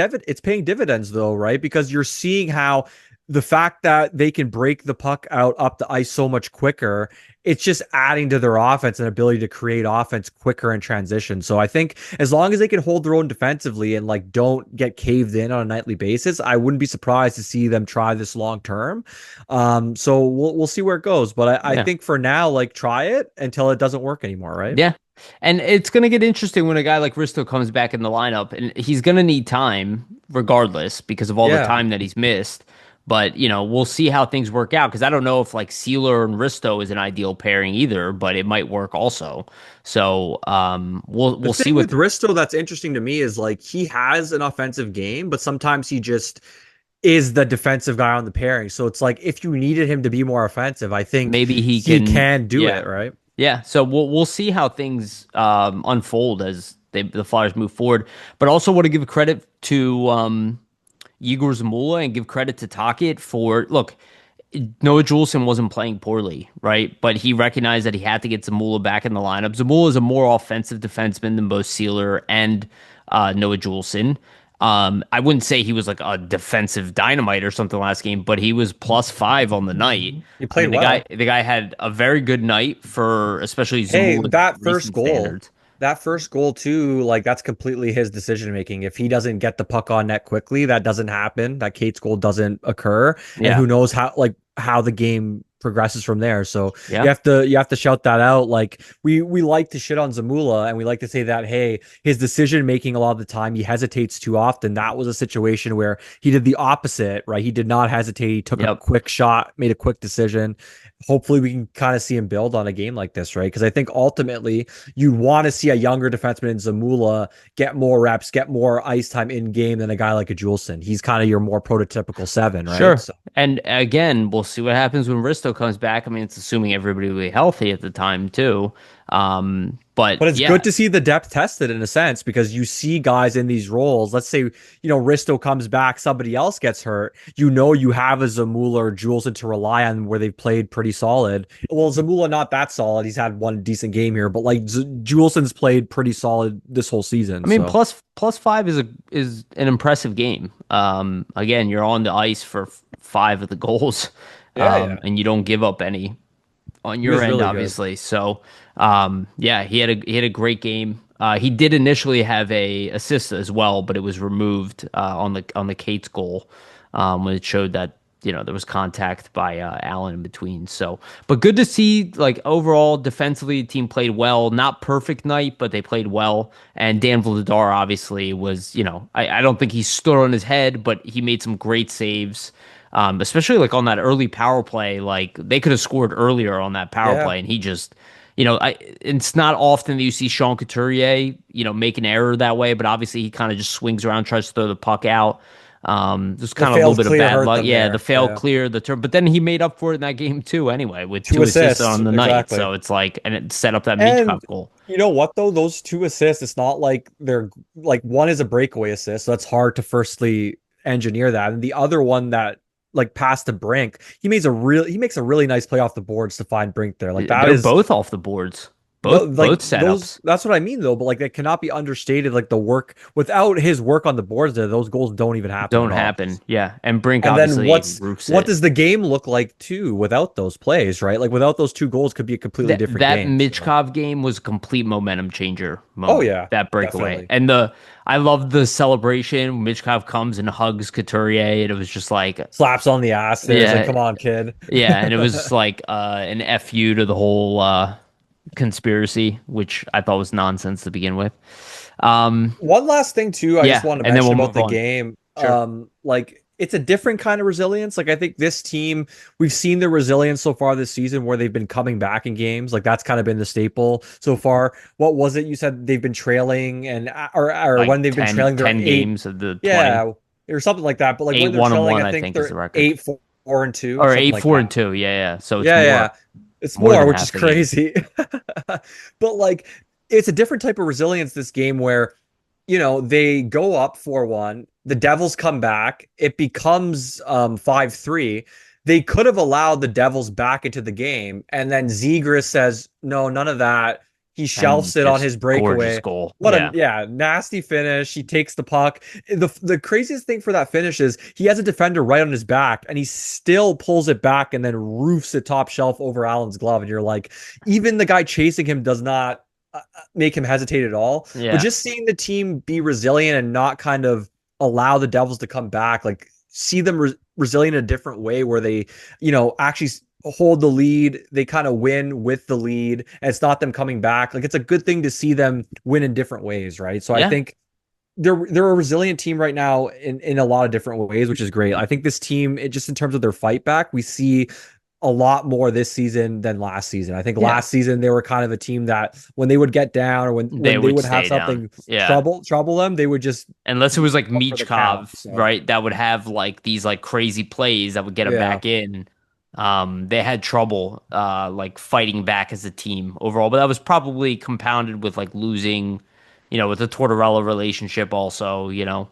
dividends though, right? Because you're seeing how the fact that they can break the puck out up the ice so much quicker, it's just adding to their offense and ability to create offense quicker in transition. So I think as long as they can hold their own defensively and like don't get caved in on a nightly basis, I wouldn't be surprised to see them try this long term. So we'll see where it goes. But I Yeah. think for now, like try it until it doesn't work anymore, right? Yeah. And it's going to get interesting when a guy like Risto comes back in the lineup, and he's going to need time regardless because of all the Yeah. time that he's missed. But, we'll see how things work out because I don't know if like Sealer and Risto is an ideal pairing either, but it might work also. So, The we'll see thing what with Risto that's interesting to me is like he has an offensive game, but sometimes he just is the defensive guy on the pairing. So it's like if you needed him to be more offensive, I think maybe he he can. can do Yeah. it, right? Yeah, so we'll see how things unfold as the Flyers move forward. But also want to give credit to Igor Zamula and give credit to Tocchet for look. Noah Juleson wasn't playing poorly, right? But he recognized that he had to get Zamula back in the lineup. Zamula is a more offensive defenseman than both Seeler and Noah Juleson. I wouldn't say he was like a defensive dynamite or something last game, but he was +5 on the night. He I mean, played well. the guy had a very good night for especially Hey, Zamula's that first recent goal, standards. that first goal too, like that's completely his decision making. If he doesn't get the puck on net quickly, that doesn't happen. That Kate's goal doesn't occur, and Yeah. who knows how the game progresses from there. So Yeah. you have to shout that out. Like we like to shit on Zamula, and we like to say that, hey, his decision making a lot of the time he hesitates too often. That was a situation where he did the opposite, right? He did not hesitate. He took a Yep. quick shot, made a quick decision. Hopefully we can kind of see him build on a game like this, right? Because I think ultimately you want to see a younger defenseman in Zamula get more reps, get more ice time in game than a guy like a Juleson. He's kind of your more prototypical seven, right? Sure. So And again, we'll see what happens when Risto comes back. I mean, it's assuming everybody will be healthy at the time too. But but it's yeah, good to see the depth tested in a sense because you see guys in these roles. Let's say, Risto comes back, somebody else gets hurt. You have a Zamula or Juleson to rely on where they've played pretty solid. Well, Zamula not that solid. He's had one decent game here, but like Juleson's played pretty solid this whole season. I mean, So plus five is an impressive game. Again, you're on the ice for five of the goals, yeah, yeah, and you don't give up any on he your was end, really good. obviously. So, yeah, he had a great game. He did initially have a assist as well, but it was removed on the Kate's goal when it showed that there was contact by Allen in between. So, but good to see. Like overall, defensively, the team played well. Not perfect night, but they played well. And Dan Vladar obviously was. I don't think he stood on his head, but he made some great saves. Especially like on that early power play, like they could have scored earlier on that power Yeah. play, and he just, it's not often that you see Sean Couturier, make an error that way, but obviously he kind of just swings around, tries to throw the puck out. Just The kind of a little failed bit of clear bad hurt luck. them Yeah, the there. fail Yeah. clear, the turn, but then he made up for it in that game too, anyway, with Two two assists assists. on the night. Exactly. So it's like, and it set up that And Michkov goal. you know what though? Those two assists, it's not like they're like one is a breakaway assist, so that's hard to firstly engineer that. And the other one that like past the Brink, he makes a really nice play off the boards to find Brink there. Like that They're is both off the boards, no, both like those setups. that's what I mean though, but like that cannot be understated. Like the work without his work on the boards there, those goals don't even happen Don't at all. happen. Yeah, and Brink And then obviously roofs what it. does the game look like too without those plays, right? Like without those two goals could be a completely different That game. So Michkov game was a complete momentum changer oh moment. yeah, That breakaway definitely. and I love the celebration. Michkov comes and hugs Couturier, and it was just like, Slaps on the ass there. It's like, yeah, come on, kid. yeah, and it was like an fu to the whole conspiracy, which I thought was nonsense to begin with. Um, One last thing too, I just yeah, want to and then mention we'll about move the on. game. Sure. Like it's a different kind of resilience. Like I think this team, we've seen the resilience so far this season where they've been coming back in games. Like that's kind of been the staple so far. What was it you said they've been trailing and or Like when they've been 10, trailing, they're 10 eight, games of the 20. yeah, or something like that. But like when Eight they're one and trailing, one, I I think think is they're the record. 8-4-2, Or something eight like four and that. two. Yeah, yeah. So it's Yeah, yeah. It's more more, than which half is the game. crazy. But like it's a different type of resilience this game where they go up 4-1, the Devils come back, it becomes 5-3. They could have allowed the Devils back into the game, and then Zegras says, "No, none of that." He And shelves it on just his gorgeous breakaway. goal. What a Yeah. yeah, nasty finish. He takes the puck. The craziest thing for that finish is he has a defender right on his back and he still pulls it back and then roofs it top shelf over Allen's glove. And you're like, even the guy chasing him does not make him hesitate at all. But Yeah. just seeing the team be resilient and not kind of allow the Devils to come back, like see them resilient in a different way where they, actually hold the lead. They kind of win with the lead, and it's not them coming back. Like it's a good thing to see them win in different ways, right? So I Yeah. think they're a resilient team right now in a lot of different ways, which is great. I think this team, just in terms of their fight back, we see a lot more this season than last season. I think Yeah. last season they were kind of a team that when they would get down or They when they would would have stay down. something Yeah. trouble them, they would just Unless it was like go for the count. Michkov, So right? That would have like these like crazy plays that would get them yeah. back in. They had trouble like fighting back as a team overall, but that was probably compounded with like losing, with the Tortorella relationship also, Yeah.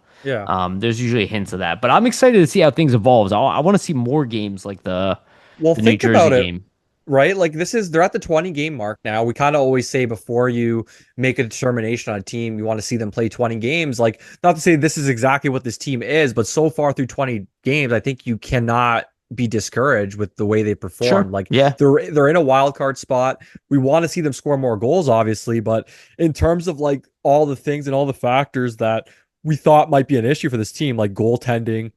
There's usually hints of that. But I'm excited to see how things evolves. I want to see more games like the Well, the New think Jersey about it, game. right? Like they're at the 20 game mark now. We kind of always say before you make a determination on a team, you want to see them play 20 games. Like not to say this is exactly what this team is, but so far through 20 games, I think you cannot be discouraged with the way they Sure. performed. Like Yeah. they're in a wild card spot. We want to see them score more goals, obviously, but in terms of like all the things and all the factors that we thought might be an issue for this team, like goaltending,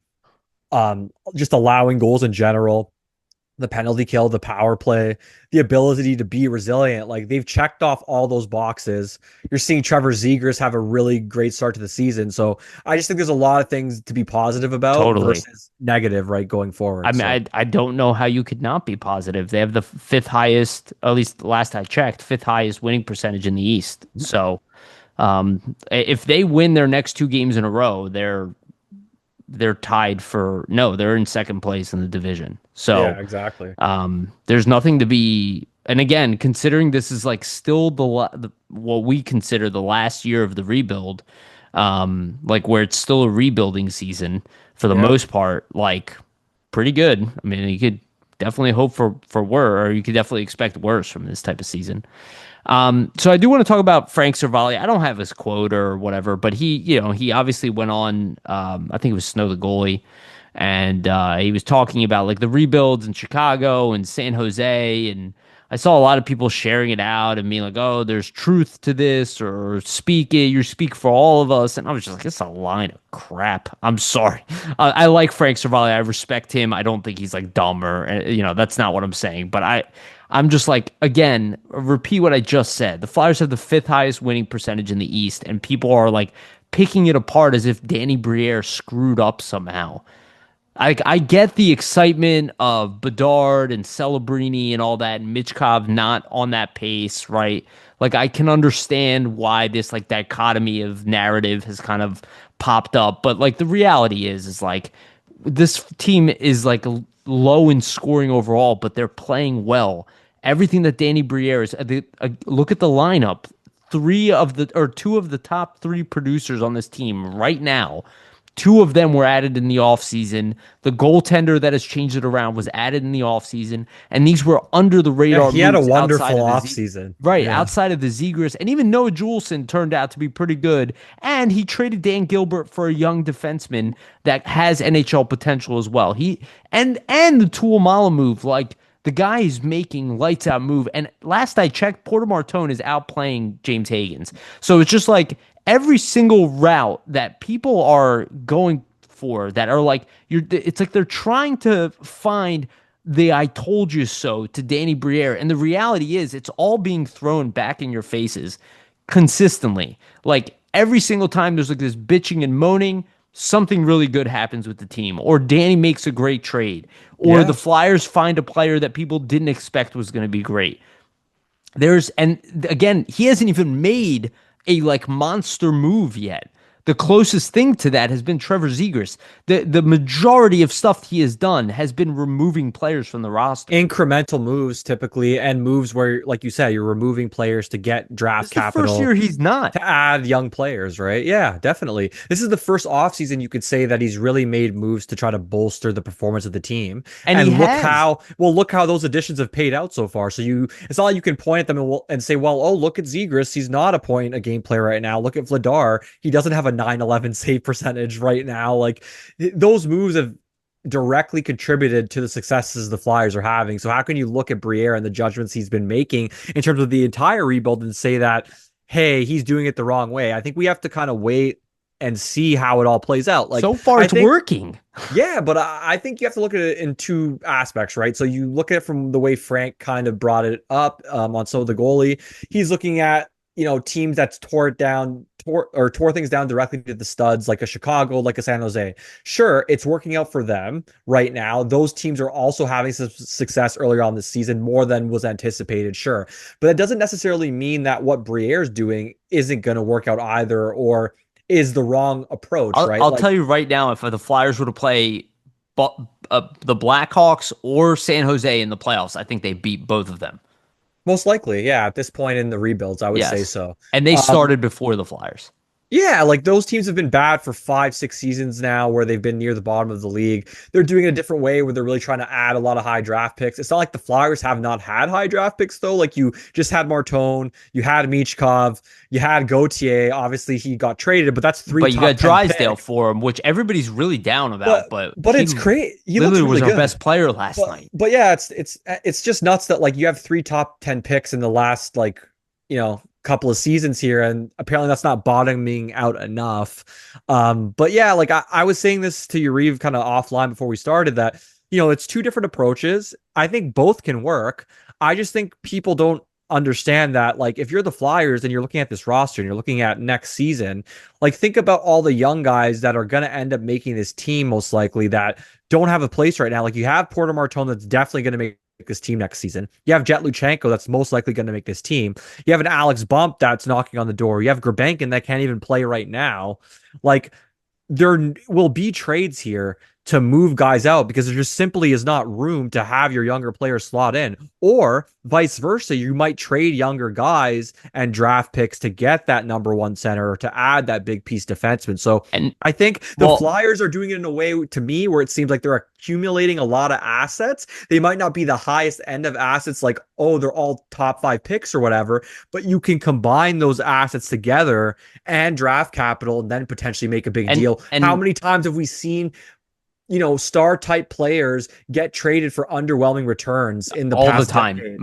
just allowing goals in general, the penalty kill, the power play, the ability to be resilient. Like they've checked off all those boxes. You're seeing Trevor Zegras have a really great start to the season. So I just think there's a lot of things to be positive about Totally. versus negative, right, going I forward. mean, So I don't know how you could not be positive. They have the fifth highest, at least last I checked, fifth highest winning percentage in the East. So, if they win their next two games in a row, they're tied for no, they're in second place in the division. So, yeah, exactly. there's nothing to be. And again, considering this is like still what we consider the last year of the rebuild, like where it's still a rebuilding season for the Yeah. most part, like pretty good. I mean, you could definitely hope for worse, or you could definitely expect worse from this type of season. So I do want to talk about Frank Cervalli. I don't have his quote or whatever, but he obviously went on. I think it was Snow the goalie, and he was talking about like the rebuilds in Chicago and San Jose, and I saw a lot of people sharing it out and being like, "Oh, there's truth to this," or "Speak it, you speak for all of us," and I was just like, "It's a line of crap." I'm sorry. I like Frank Cervalli. I respect him. I don't think he's like dumb or that's not what I'm saying, but I'm just like, again, repeat what I just said. The Flyers have the fifth highest winning percentage in the East, and people are like picking it apart as if Danny Briere screwed up somehow. I get the excitement of Bedard and Celebrini and all that, and Michkov not on that pace, right? Like I can understand why this like dichotomy of narrative has kind of popped up, but like the reality is like this team is like low in scoring overall, but they're playing well. Everything that Danny Briere is, look at the lineup. Two of the top three producers on this team right now. Two of them were added in the offseason. The goaltender that has changed it around was added in the offseason. And these were under the Yeah, radar he had a moves wonderful offseason. right, Yeah. outside of the Zegras. And even Noah Juleson turned out to be pretty good. And he traded Dan Gilbert for a young defenseman that has NHL potential as well. And the Tuamala move, like the guy is making lights out move. And last I checked, Porter Martone is outplaying James Higgins. So it's just like every single route that people are going for that are like it's like they're trying to find the I told you so to Danny Briere. And the reality is it's all being thrown back in your faces consistently. Like every single time there's like this bitching and moaning, something really good happens with the team, or Danny makes a great trade, or the Yeah. Flyers find a player that people didn't expect was going to be great. And again, he hasn't even made a like monster move yet. The closest thing to that has been Trevor Zegras. The majority of stuff he has done has been removing players from the roster. Incremental moves typically, and moves where, like you said, you're removing players to get This draft is the first capital year he's not. to add young players, right? Yeah, definitely. This is the first offseason you could say that he's really made moves to try to bolster the performance of the team. And he And has. look how those additions have paid out so far. So it's not like you can point at them and say, well, oh, look at Zegras. He's not a point a game player right now. Look at Vladar. He doesn't have a 911 save percentage right now. Like those moves have directly contributed to the successes the Flyers are having. So how can you look at Briere and the judgments he's been making in terms of the entire rebuild and say that, hey, he's doing it the wrong way? I think we have to kind of wait and see how it all plays out. Like So far, I it's think working. yeah, but I think you have to look at it in two aspects, right? So you look at it from the way Frank kind of brought it up on So the goalie. He's looking at, teams that's tore things down directly to the studs, like a Chicago, like a San Jose. Sure, it's working out for them right now. Those teams are also having some success earlier on this season, more than was anticipated, sure. But it doesn't necessarily mean that what Briere's doing isn't going to work out either, or is the wrong approach, right? I'll Like tell you right now, if the Flyers were to play the Blackhawks or San Jose in the playoffs, I think they beat both of them. most likely, yeah, at this point in the rebuilds, I would say Yes. so. And they Um, started before the Flyers. Yeah, like those teams have been bad for 5, 6 seasons now where they've been near the bottom of the league. They're doing it a different way where they're really trying to add a lot of high draft picks. It's not like the Flyers have not had high draft picks though. Like you just had Martone, you had Michkov, you had Gauthier. Obviously he got traded, but that's three But you top got 10 Drysdale picks. for him, which everybody's really down about. But But he it's great. He looks literally was really our good. best player last night. But yeah, it's just nuts that like you have three top 10 picks in the last like, couple of seasons here, and apparently that's not bottoming out enough. But yeah, like I was saying this to Yariv kind of offline before we started that, it's two different approaches. I think both can work. I just think people don't understand that like if you're the Flyers and you're looking at this roster and you're looking at next season, like think about all the young guys that are going to end up making this team most likely that don't have a place right now. Like you have Porter Martone that's definitely going to make this team next season. You have Jett Luchanko that's most likely going to make this team. You have an Alex Bump that's knocking on the door. You have Grebenkin that can't even play right now. Like there will be trades here to move guys out because there just simply is not room to have your younger players slot in. Or vice versa, you might trade younger guys and draft picks to get that number one center or to add that big piece defenseman. So And I think the Flyers are doing it in a way to me where it seems like they're accumulating a lot of assets. They might not be the highest end of assets, like, oh, they're all top 5 picks or whatever, but you can combine those assets together and draft capital and then potentially make a big deal. And how many times have we seen star type players get traded for underwhelming returns in the all past the time, decade?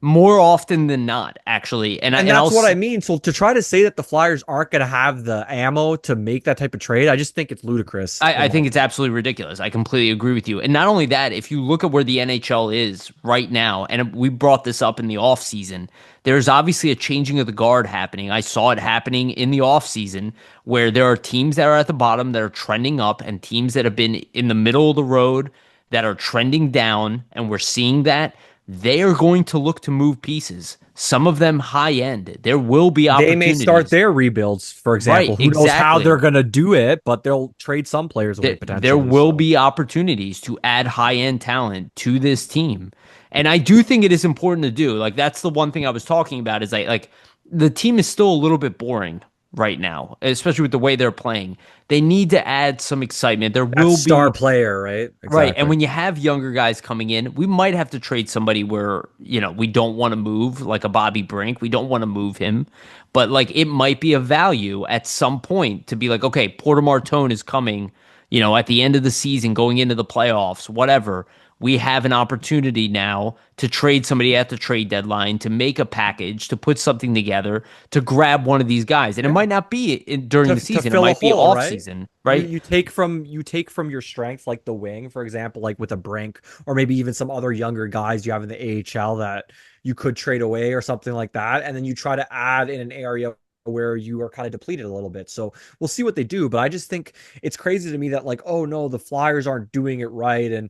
more often than not, actually. And that's what I mean. So to try to say that the Flyers aren't going to have the ammo to make that type of trade, I just think it's ludicrous. I think it's absolutely ridiculous. I completely agree with you. And not only that, if you look at where the NHL is right now, and we brought this up in the offseason, there's obviously a changing of the guard happening. I saw it happening in the offseason where there are teams that are at the bottom that are trending up and teams that have been in the middle of the road that are trending down. And we're seeing that they are going to look to move pieces. Some of them high end. There will be opportunities. They may start their rebuilds, for example. Right, Who knows how they're going to do it, but they'll trade some players away potentially. There will be opportunities to add high end talent to this team. And I do think it is important to do. Like that's the one thing I was talking about is like the team is still a little bit boring right now, especially with the way they're playing. They need to add some excitement. There will be star player, right? Exactly. Right. And when you have younger guys coming in, we might have to trade somebody where, we don't want to move, like a Bobby Brink. We don't want to move him. But like it might be a value at some point to be like, okay, Porter Martone is coming, at the end of the season, going into the playoffs, whatever. We have an opportunity now to trade somebody at the trade deadline, to make a package, to put something together, to grab one of these guys. And it might not be during the season. It might be off season, right? You take from your strength, like the wing, for example, like with a Brink, or maybe even some other younger guys you have in the AHL that you could trade away or something like that. And then you try to add in an area where you are kind of depleted a little bit. So we'll see what they do. But I just think it's crazy to me that like, oh no, the Flyers aren't doing it right. And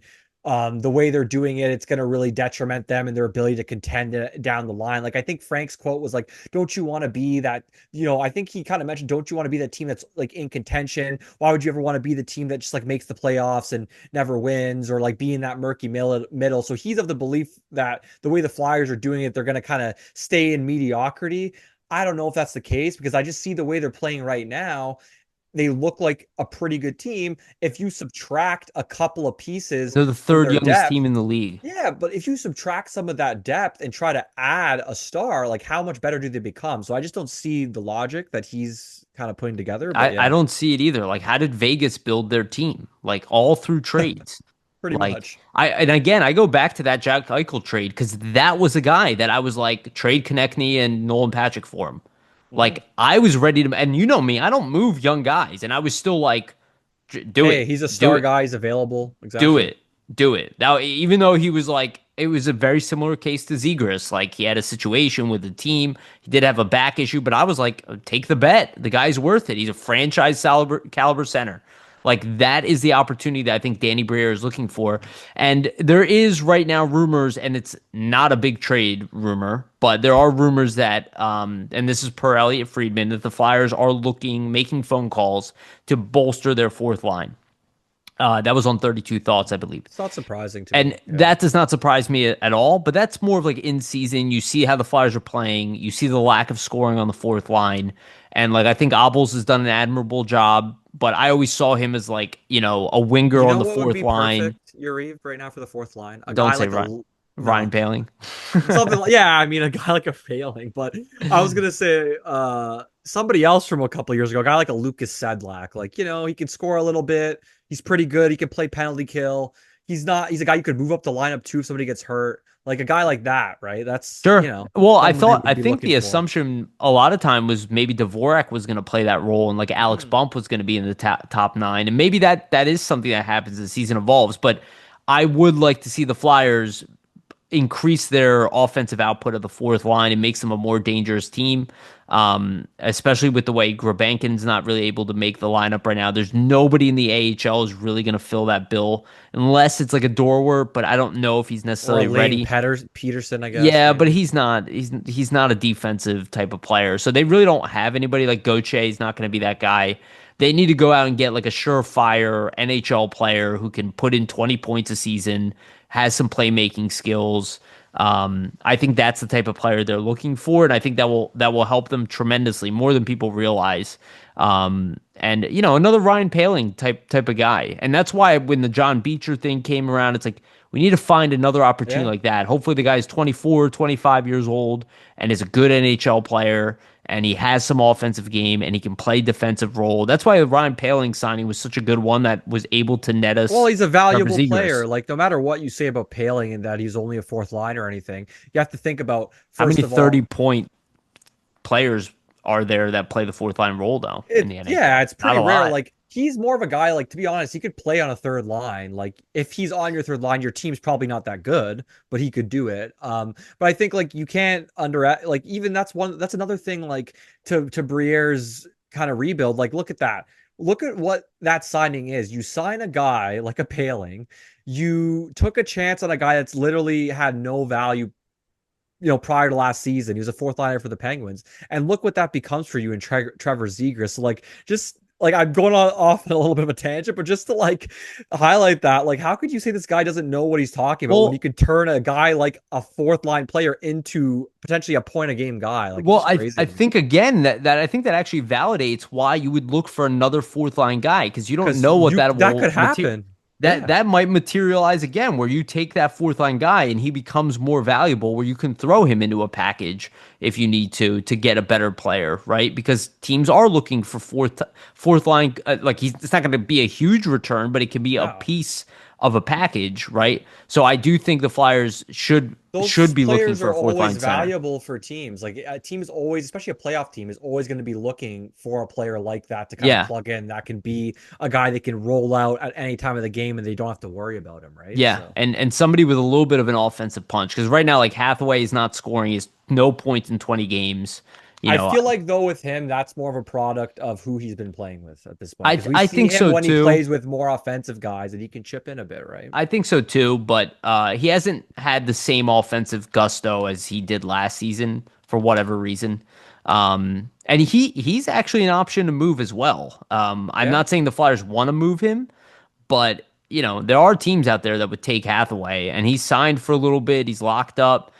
the way they're doing it, it's going to really detriment them and their ability to contend down the line. Like I think Frank's quote was like, don't you want to be that, I think he kind of mentioned, don't you want to be that team that's like in contention? Why would you ever want to be the team that just like makes the playoffs and never wins, or like be in that murky middle? So he's of the belief that the way the Flyers are doing it, they're going to kind of stay in mediocrity. I don't know if that's the case because I just see the way they're playing right now. They look like a pretty good team. If you subtract a couple of pieces, they're the third youngest team in the league. Yeah, but if you subtract some of that depth and try to add a star, like how much better do they become? So I just don't see the logic that he's kind of putting together. But I don't see it either. Like, how did Vegas build their team? Like all through trades. Pretty much. And again, I go back to that Jack Eichel trade because that was a guy that I was like, trade Konecny and Nolan Patrick for him. Like I was ready to, and you know me, I don't move young guys, and I was still like, do it. He's a star guy. He's available. Exactly. Do it. Now, even though he was like, it was a very similar case to Zegras. Like he had a situation with the team. He did have a back issue, but I was like, take the bet. The guy's worth it. He's a franchise caliber center. Like that is the opportunity that I think Danny Briere is looking for. And there is right now rumors, and it's not a big trade rumor, but there are rumors that, and this is per Elliot Friedman, that the Flyers are making phone calls to bolster their fourth line. That was on 32 Thoughts, I believe. It's not surprising to me. And that does not surprise me at all, but that's more of like in season. You see how the Flyers are playing. You see the lack of scoring on the fourth line. And like I think Obels has done an admirable job, but I always saw him as like, a winger You on know the what would fourth be line. perfect, Yuri, right now for the fourth line? A Don't guy say like Ryan no, Poehling. something like, yeah, I mean a guy like a Failing, but I was gonna say somebody else from a couple years ago, a guy like a Lucas Sedlak. Like, he can score a little bit. He's pretty good. He can play penalty kill. He's a guy you could move up the lineup too if somebody gets hurt. Like a guy like that, right? That's, Sure. Well, somebody I would be think looking the for. assumption a lot of time was maybe Dvorak was going to play that role and like Alex Mm. Bump was going to be in the top nine. And maybe that is something that happens as the season evolves. But I would like to see the Flyers increase their offensive output of the fourth line and makes them a more dangerous team. Especially with the way Grebenkin's not really able to make the lineup right now. There's nobody in the AHL is really going to fill that bill unless it's like a Dorwer, but I don't know if he's Or a necessarily Lane ready. Peterson, I guess, Yeah, but maybe. he's not a defensive type of player. So they really don't have anybody like Gauthier is not going to be that guy. They need to go out and get like a surefire NHL player who can put in 20 points a season, has some playmaking skills. I think that's the type of player they're looking for, and I think that will help them tremendously, more than people realize. And another Ryan Poehling type of guy, and that's why when the John Beecher thing came around, it's like we need to find another opportunity Yeah. like that. Hopefully, the guy's 24, 25 years old and is a good NHL player, and he has some offensive game and he can play defensive role. That's why the Ryan Poehling signing was such a good one that was able to net Well, us he's a Trevor valuable Zegras. player. Like, no matter what you say about Paling and that he's only a fourth line or anything, you have to think about, How many first of all, 30-point players are there that play the fourth line role though in the yeah, NHL? it's Not pretty a rare. lot. Like, he's more of a guy, like, to be honest, he could play on a third line. Like, if he's on your third line, your team's probably not that good, but he could do it. But I think, like, you can't like, even that's another thing, like, to Briere's kind of rebuild. Like, look at that. Look at what that signing is. You sign a guy like a Paling. You took a chance on a guy that's literally had no value, prior to last season. He was a fourth liner for the Penguins. And look what that becomes for you in Trevor Zegras. So, like, just like I'm going off on a little bit of a tangent, but just to like highlight that, like, how could you say this guy doesn't know what he's talking about when he Well, could turn a guy like a fourth line player into potentially a point a game guy? Like, it's Well, just crazy I to me. think again that I think that actually validates why you would look for another fourth line guy because you don't Because know what you that that will could happen. that Yeah. that might materialize again where you take that fourth line guy and he becomes more valuable where you can throw him into a package if you need to get a better player, right? Because teams are looking for fourth line like it's not going to be a huge return, but it can be a No. piece of a package, right? So I do think the Flyers should Those be looking players for are a fourth always line center. valuable for teams. Like, a team is always, especially a playoff team, is always going to be looking for a player like that to kind of Yeah. plug in. That can be a guy that can roll out at any time of the game, and they don't have to worry about him, right? Yeah, So and somebody with a little bit of an offensive punch because right now like Hathaway is not scoring, he's no points in 20 games. You I know, feel like, though, with him, that's more of a product of who he's been playing with at this point. I Because we I see think him so when he too. plays with more offensive guys, and he can chip in a bit, right? I think so too, but he hasn't had the same offensive gusto as he did last season for whatever reason. And he's actually an option to move as well. I'm Yeah. not saying the Flyers want to move him, but there are teams out there that would take Hathaway, and he's signed for a little bit. He's locked up.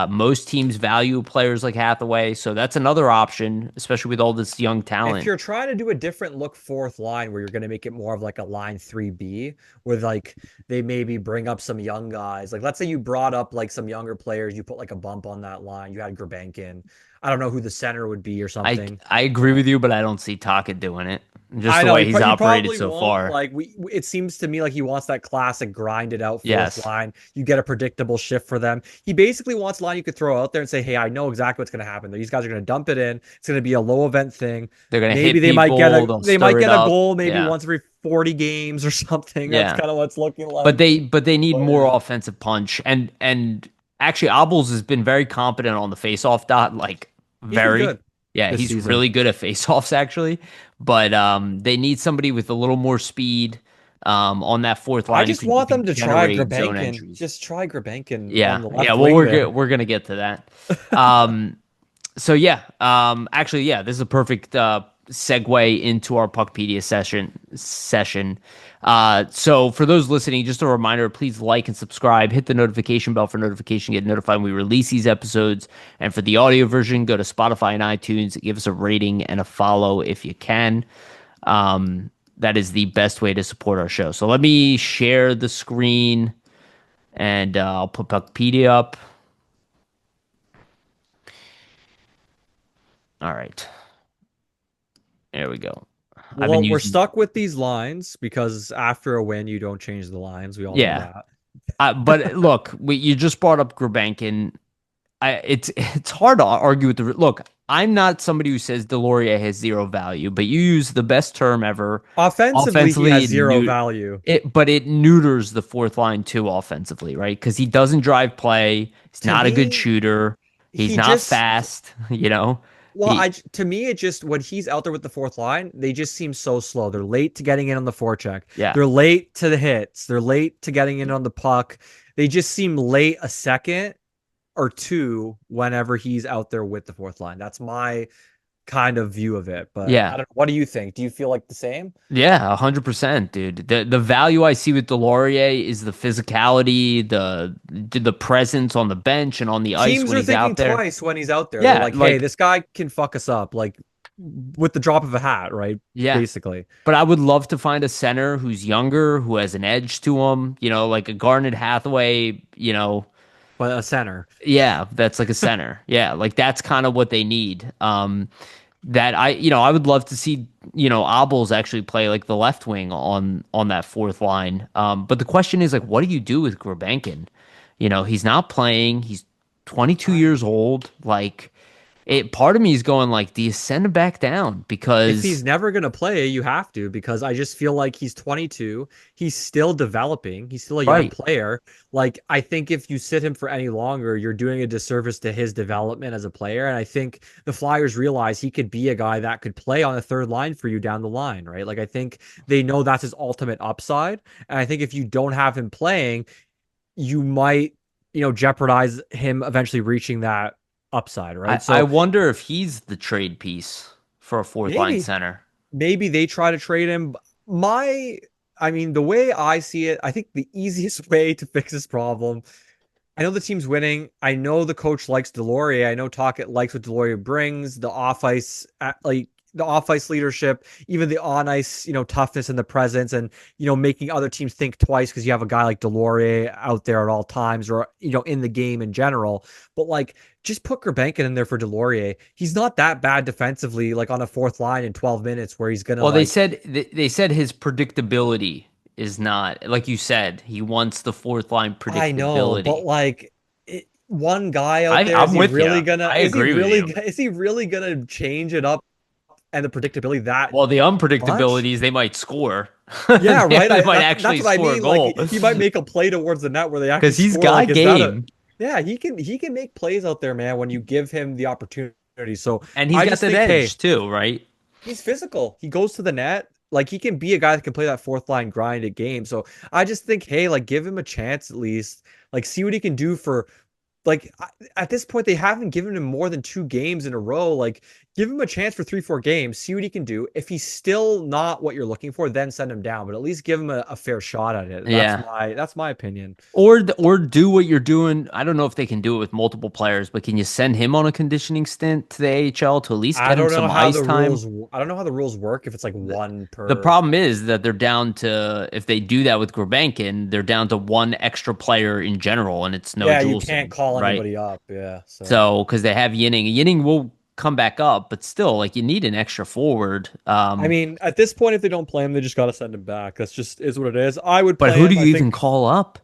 Most teams value players like Hathaway, so that's another option, especially with all this young If talent. you're trying to do a different look fourth line where you're going to make it more of like a line 3B, where like they maybe bring up some young guys, like let's say you brought up like some younger players, you put like a bump on that line, you had Grebenkin. I don't know who the center would be or I something. I agree with you, but I don't see Taka doing it. Just I the know way he's he operated probably so won't. far. Like, it seems to me like he wants that classic grinded out fourth Yes, line. You get a predictable shift for them. He basically wants a line you could throw out there and say, "Hey, I know exactly what's going to happen. These guys are going to dump it in. It's going to be a low event thing. they're gonna Maybe hit people. They'll they stir might it get a up. goal maybe Yeah, once every 40 games or something. That's yeah. kind of what it's looking But like." they need But more yeah, offensive punch. And actually, Obels has been very competent on the faceoff dot. Like he's been very, good yeah, this he's season. really good at faceoffs actually. But they need somebody with a little more speed on that fourth I line just who want them can to try generate zone Grebenkin. entries. Just try Grebenkin on Yeah, the yeah. left Well, wing there. we're gonna get to that. Um, so yeah, actually, yeah, this is a perfect segue into our PuckPedia session. So for those listening, just a reminder, please like and subscribe, hit the notification bell for notification, get notified when we release these episodes. And for the audio version, go to Spotify and iTunes, give us a rating and a follow if you can. That is the best way to support our show. So let me share the screen and I'll put PuckPedia up. All right. There we go. I've been Well, we're using, stuck with these lines because after a win, you don't change the lines. We all know yeah. that. But look, you just brought up Grebenkin. It's hard to argue with the look. I'm not somebody who says Deslauriers has zero value, but you use the best term ever. Offensively, he Offensively, has zero value. but it neuters the fourth line too offensively, right? Because he doesn't drive play. He's To not a good me, shooter. He's he not just fast. You know, well, he to me, it just when he's out there with the fourth line, they just seem so slow. They're late to getting in on the forecheck. yeah. They're late to the hits. They're late to getting in on the puck. They just seem late a second or two whenever he's out there with the fourth line. That's my kind of view of it. But I Yeah. don't know. What do you think? Do you feel like the same? Yeah, 100%, dude. The value I see with Deslauriers is the physicality, the presence on the bench and on the ice Teams when are he's thinking out there. twice when he's out there. They're Yeah, like, hey, like this guy can fuck us up, like with the drop of a hat, right? yeah. Basically. But I would love to find a center who's younger, who has an edge to him, like a Garnet Hathaway. But a center. Yeah, that's like a center. Yeah, like that's kind of what they need. That I would love to see, Abels actually play like the left wing on that fourth line. But the question is like, what do you do with Grebenkin? He's not playing. He's 22 years I old. Like, part of me is going like, do you send him back down? If he's Because never going to play, you have to because I just feel like he's 22. He's still developing. He's still a young right, player. Like, I think if you sit him for any longer, you're doing a disservice to his development as a player. And I think the Flyers realize he could be a guy that could play on the third line for you down the line, right? Like, I think they know that's his ultimate upside. And I think if you don't have him playing, you might, jeopardize him eventually reaching that upside, I right? I So wonder if he's the trade piece for a fourth line maybe. center. Maybe they try to trade him. I mean, the way I see it, I think the easiest way to fix this problem. I know the team's winning. I know the coach likes Deslauriers. I know Tocchet likes what Deslauriers brings, the off ice leadership, even the on ice, toughness and the presence, and making other teams think twice because you have a guy like Deslauriers out there at all times, or in the game in general. But like, just put Grebenkin in there for Deslauriers. He's not that bad defensively, like on a fourth line in 12 minutes, where he's gonna Well, they like. said they said his predictability is not like you said. He wants the fourth line I know, but predictability. like one guy out there, I'm with you. I is he agree with really you. is he really gonna change it up and the predictability that Well, the much? unpredictability is they might score. Yeah, right. They might That's actually what I score a mean. Like goal he might make a play towards the net where they actually because he's score. Like, got is that a game yeah, he can make plays out there, man, when you give him the opportunity. So and he's I got just that think, hey, edge too, right? he's physical. He goes to the net. Like he can be a guy that can play that fourth line grind at game. So I just think, hey, like give him a chance at least. Like see what he can do for like at this point they haven't given him more than 2 games in a row. Like give him a chance for 3, 4 games, see what he can do. If he's still not what you're looking for, then send him down. But at least give him a fair shot at it. That's Yeah. my opinion. Or do what you're doing. I don't know if they can do it with multiple players, but can you send him on a conditioning stint to the AHL to at least I get him don't know some how ice the time? rules. I don't know how the rules work. If it's like The, one the per. problem is that they're down to if they do that with Grebenkin, they're down to one extra player in general, and it's no Yeah, you can't Juleson, call right? anybody up. Yeah, so. So because they have Yinning, Yinning will come back up, but still, like you need an extra forward. I mean, at this point, if they don't play him, they just got to send him back. That's just is what it is. I would But play who do him. I you even think. call up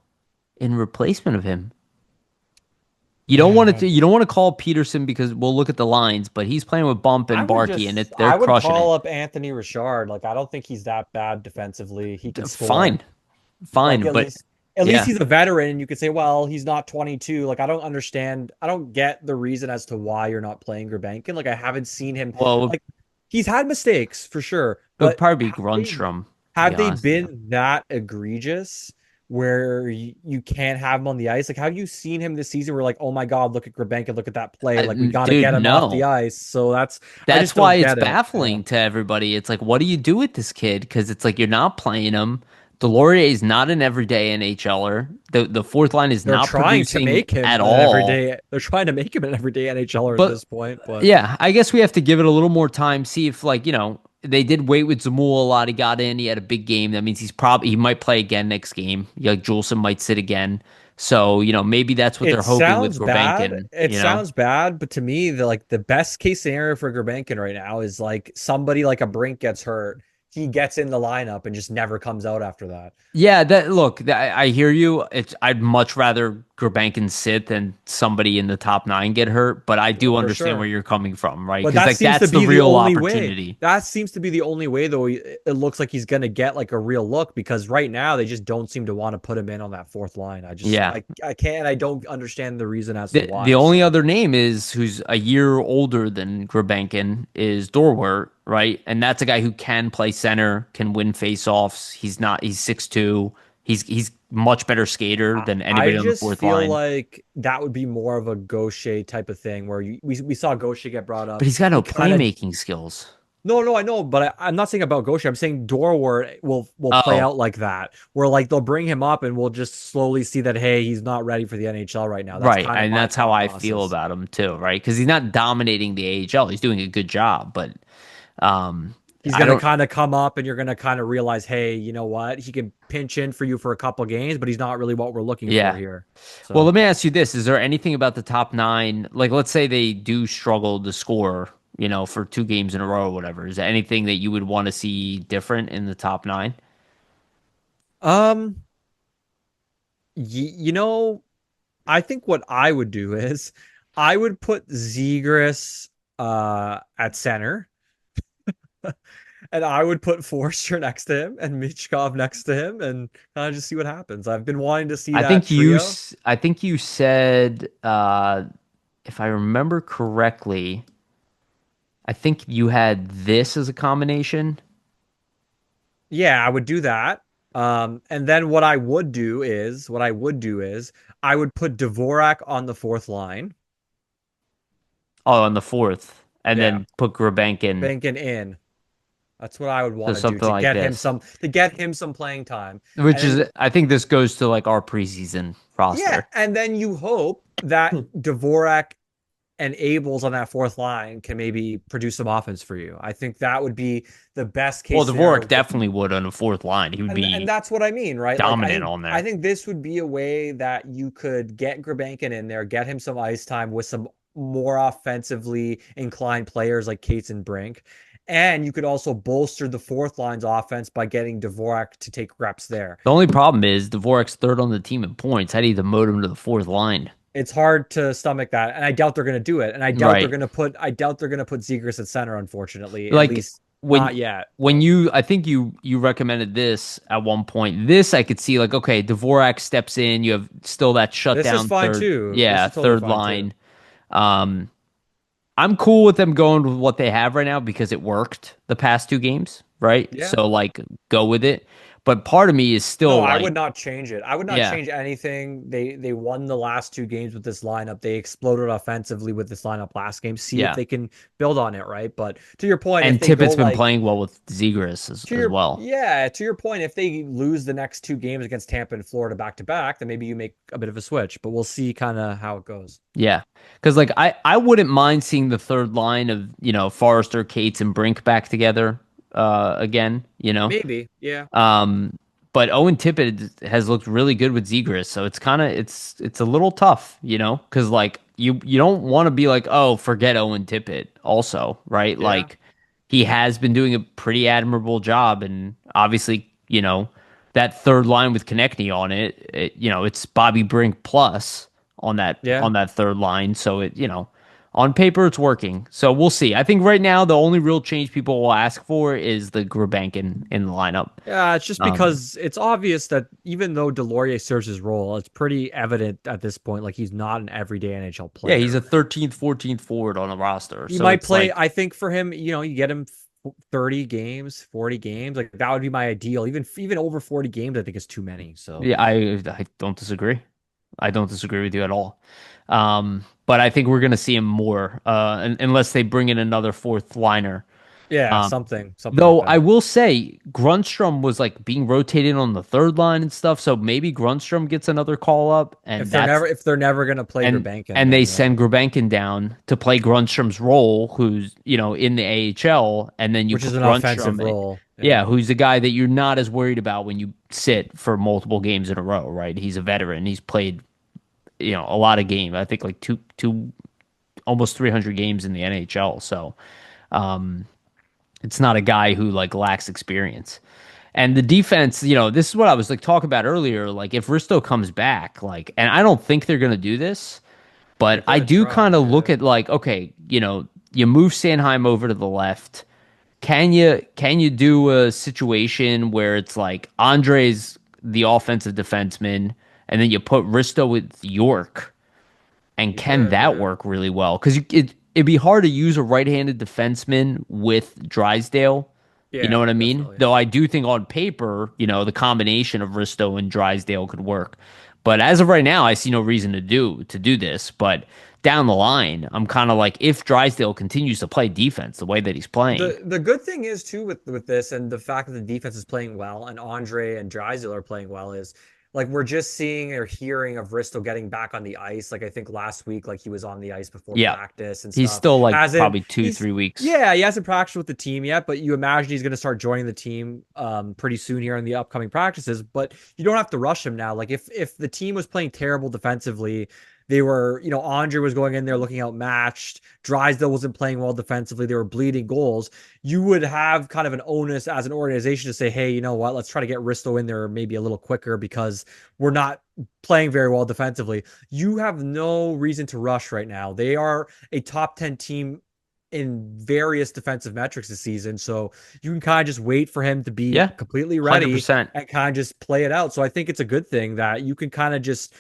in replacement of him? You don't want to call Peterson because we'll look at the lines, but he's playing with Bump and Barkey, and they're I would crushing call it. up Anthony Richard. Like, I don't think he's that bad defensively. He can score. Fine, Like, fine, but at least yeah. he's a veteran. And you could say, well, he's not 22. Like, I don't understand. I don't get the reason as to why you're not playing Grebenkin. Like, I haven't seen him. Well, Like, he's had mistakes for sure, it would but probably be Grunstrom, to be have they honest with you. been that egregious? where you can't have him on the ice? Like, have you seen him this season? We're like, oh my God, look at Grebenkin, look at that play. Like, we got to Dude, get him off the no. ice. So I That's just why don't it's get it. Yeah. baffling to everybody. It's like, what do you do with this kid? Because it's like you're not playing him. Deslauriers is not an everyday NHLer. The fourth line is They're not trying to producing make him at an all. everyday, they're trying to make him an everyday NHLer at But this point. But yeah, I guess we have to give it a little more time. See if they did wait with Zamula a lot. He got in. He had a big game. That means he might play again next game. Like Juleson might sit again. So maybe that's what they're it hoping with sounds bad. Grebenkin. It sounds bad, but to me, the best case scenario for Grebenkin right now is like somebody like a Brink gets hurt, he gets in the lineup and just never comes out after that. Yeah, I hear you. I'd much rather Grebenkin sit than somebody in the top nine get hurt, but I Well, do for understand where sure. you're coming from, right? But Because that like seems to that's the be the real only way. opportunity. That seems to be the only way, though. It looks like he's going to get like a real look because right now they just don't seem to want to put him in on that fourth line. Yeah. I can't. I don't understand the reason as to The why. only So other name is who's a year older than Grebenkin is Dorwart, right? And that's a guy who can play center, can win faceoffs. He's 6'2". He's much better skater than I anybody on the just fourth feel line. like that would be more of a Gaucher type of thing where we saw Gaucher get brought But up. he's got He no kind of playmaking skills. no, I know, but I'm not saying about Gaucher. I'm saying Dorwart will play Oh, out like that, where like they'll bring him up and we'll just slowly see that hey, he's not ready for the NHL right now. That's right. kind of And my that's how thought I feel process. about him too, right? Because he's not dominating the AHL. He's doing a good job, but um He's I gonna don't kind of come up and you're gonna kind of realize, hey, you know what? He can pinch in for you for a couple games, but he's not really what we're looking for yeah. here. Well, So let me ask you this. Is there anything about the top nine, like let's say they do struggle to score, for 2 games in a row or whatever. Is there anything that you would want to see different in the top nine? um you know, I think what I would do is I would put Zegras at center and I would put Foerster next to him and Michkov next to him and kind of just see what happens. I've been wanting to see that trio. I think you said, if I remember correctly, I think you had this as a combination. Yeah, I would do that. And then what I would do is I would put Dvorak on the fourth line. Oh, on the fourth, and Yeah, then put Grebenkin. banking in. That's what I would So want to do something like this, to get him some playing time. which And is, I think this goes to like our preseason yeah, roster. and then you hope that Dvorak and Abels on that fourth line can maybe produce some offense for you. I think that would be the best Well, case Dvorak scenario. definitely would on the fourth line. He would And be that's what I mean, right? Like dominant on I there. think this would be a way that you could get Grebenkin in there, get him some ice time with some more offensively inclined players like Cates and Brink. And you could also bolster the fourth line's offense by getting Dvorak to take reps there. The only problem is Dvorak's third on the team in points. How do you demote him to the fourth line? It's hard to stomach that, and I doubt they're going to do it. And Right. I doubt they're going to put Zegras at center, unfortunately, at Like least when not yet. when you I think you recommended this at one point. This I could see like, okay, Dvorak steps in, you have still that This is shutdown fine third, too. This yeah, is totally third fine too. line. Um I'm cool with them going with what they have right now because it worked the past 2 games, right? Yeah. So like go with it. But part of me is No, still I like, would not change it. I would not yeah, change anything. They won the last 2 games with this lineup. They exploded offensively with this lineup last game. See if yeah. they can build on it, right? But to your point, if And they go Tippett's been like playing well with Zegras as well. to your point, if they lose the next 2 games against Tampa and Florida back to back, then maybe you make a bit of a switch. But we'll see kind of how it goes. Yeah. Because like I wouldn't mind seeing the third line of, Forrester, Cates, and Brink back together again. Maybe, yeah. Um but Owen Tippett has looked really good with Zegras, so it's a little tough, because like you don't want to be like, oh, forget Owen Tippett also, right? Yeah. Like he has been doing a pretty admirable job, and obviously, that third line with Konechny on it's Bobby Brink plus on that Yeah. on that third line, so on paper, it's working. So we'll see. I think right now the only real change people will ask for is the Grebenkin in the lineup. Yeah, it's just Um, because it's obvious that even though Deslauriers serves his role, it's pretty evident at this point, like he's not an everyday NHL yeah, he's player. a 13th, 14th forward on the roster. He So might it's play, like, I think for him, you get him 30 games, 40 games. Like that would be my ideal. Even over 40 games, I think is too many. So Yeah, I don't disagree. I don't disagree with you at all. But I think we're going to see him more, unless they bring in another fourth liner. yeah, Um, something like Though I that. will say Grunstrom was like being rotated on the third line and stuff, so maybe Grunstrom gets another call up, and that's If they're never gonna play and Grebenkin, and they then yeah, send Grebenkin down to play Grunstrom's role, who's in the AHL, and then you which is put an offensive Grunstrom, role. Yeah, yeah, who's the guy that you're not as worried about when you sit for multiple games in a row, right? He's a veteran. He's played a lot of games. I think like two almost 300 games in the NHL. So um, it's not a guy who like lacks experience. And the defense, this is what I was like talking about earlier. Like if Risto comes back, like, and I don't think they're gonna do this, they're but I gonna do try. kind of Yeah, look at like, okay, you move Sanheim over to the left. Can you do a situation where it's like Andre's the offensive defenseman, and then you put Risto with York, and you can could. that Yeah, work really well? Because it'd be hard to use a right-handed defenseman with Drysdale. You know yeah, what I mean? definitely. Though I do think on paper, the combination of Risto and Drysdale could work. But as of right now, I see no reason to do this. But down the line, I'm kind of like, if Drysdale continues to play defense the way that he's playing, The good thing is too with this and the fact that the defense is playing well and Andre and Drysdale are playing well is like we're just seeing or hearing of Risto getting back on the ice. Like I think last week, like he was on the ice before yeah, practice and he's stuff. still like Hasn't probably two, he's 3 weeks. yeah, he hasn't practiced with the team yet, but you imagine he's going to start joining the team pretty soon here in the upcoming practices. But you don't have to rush him now. Like if the team was playing terrible defensively, they were, Andre was going in there looking outmatched. Drysdale wasn't playing well defensively. They were bleeding goals. You would have kind of an onus as an organization to say, hey, you know what? Let's try to get Risto in there maybe a little quicker because we're not playing very well defensively. You have no reason to rush right now. They are a top 10 team in various defensive metrics this season. So you can kind of just wait for him to be Yeah, completely ready 100%. and kind of just play it out. So I think it's a good thing that you can kind of just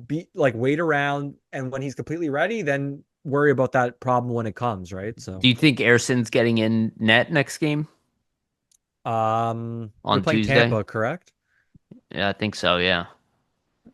be like wait around and when he's completely ready, then worry about that problem when it comes, right? So Do you think Erson's getting in net next game they're on playing Tuesday? Tampa, correct? Yeah, I think so. Yeah.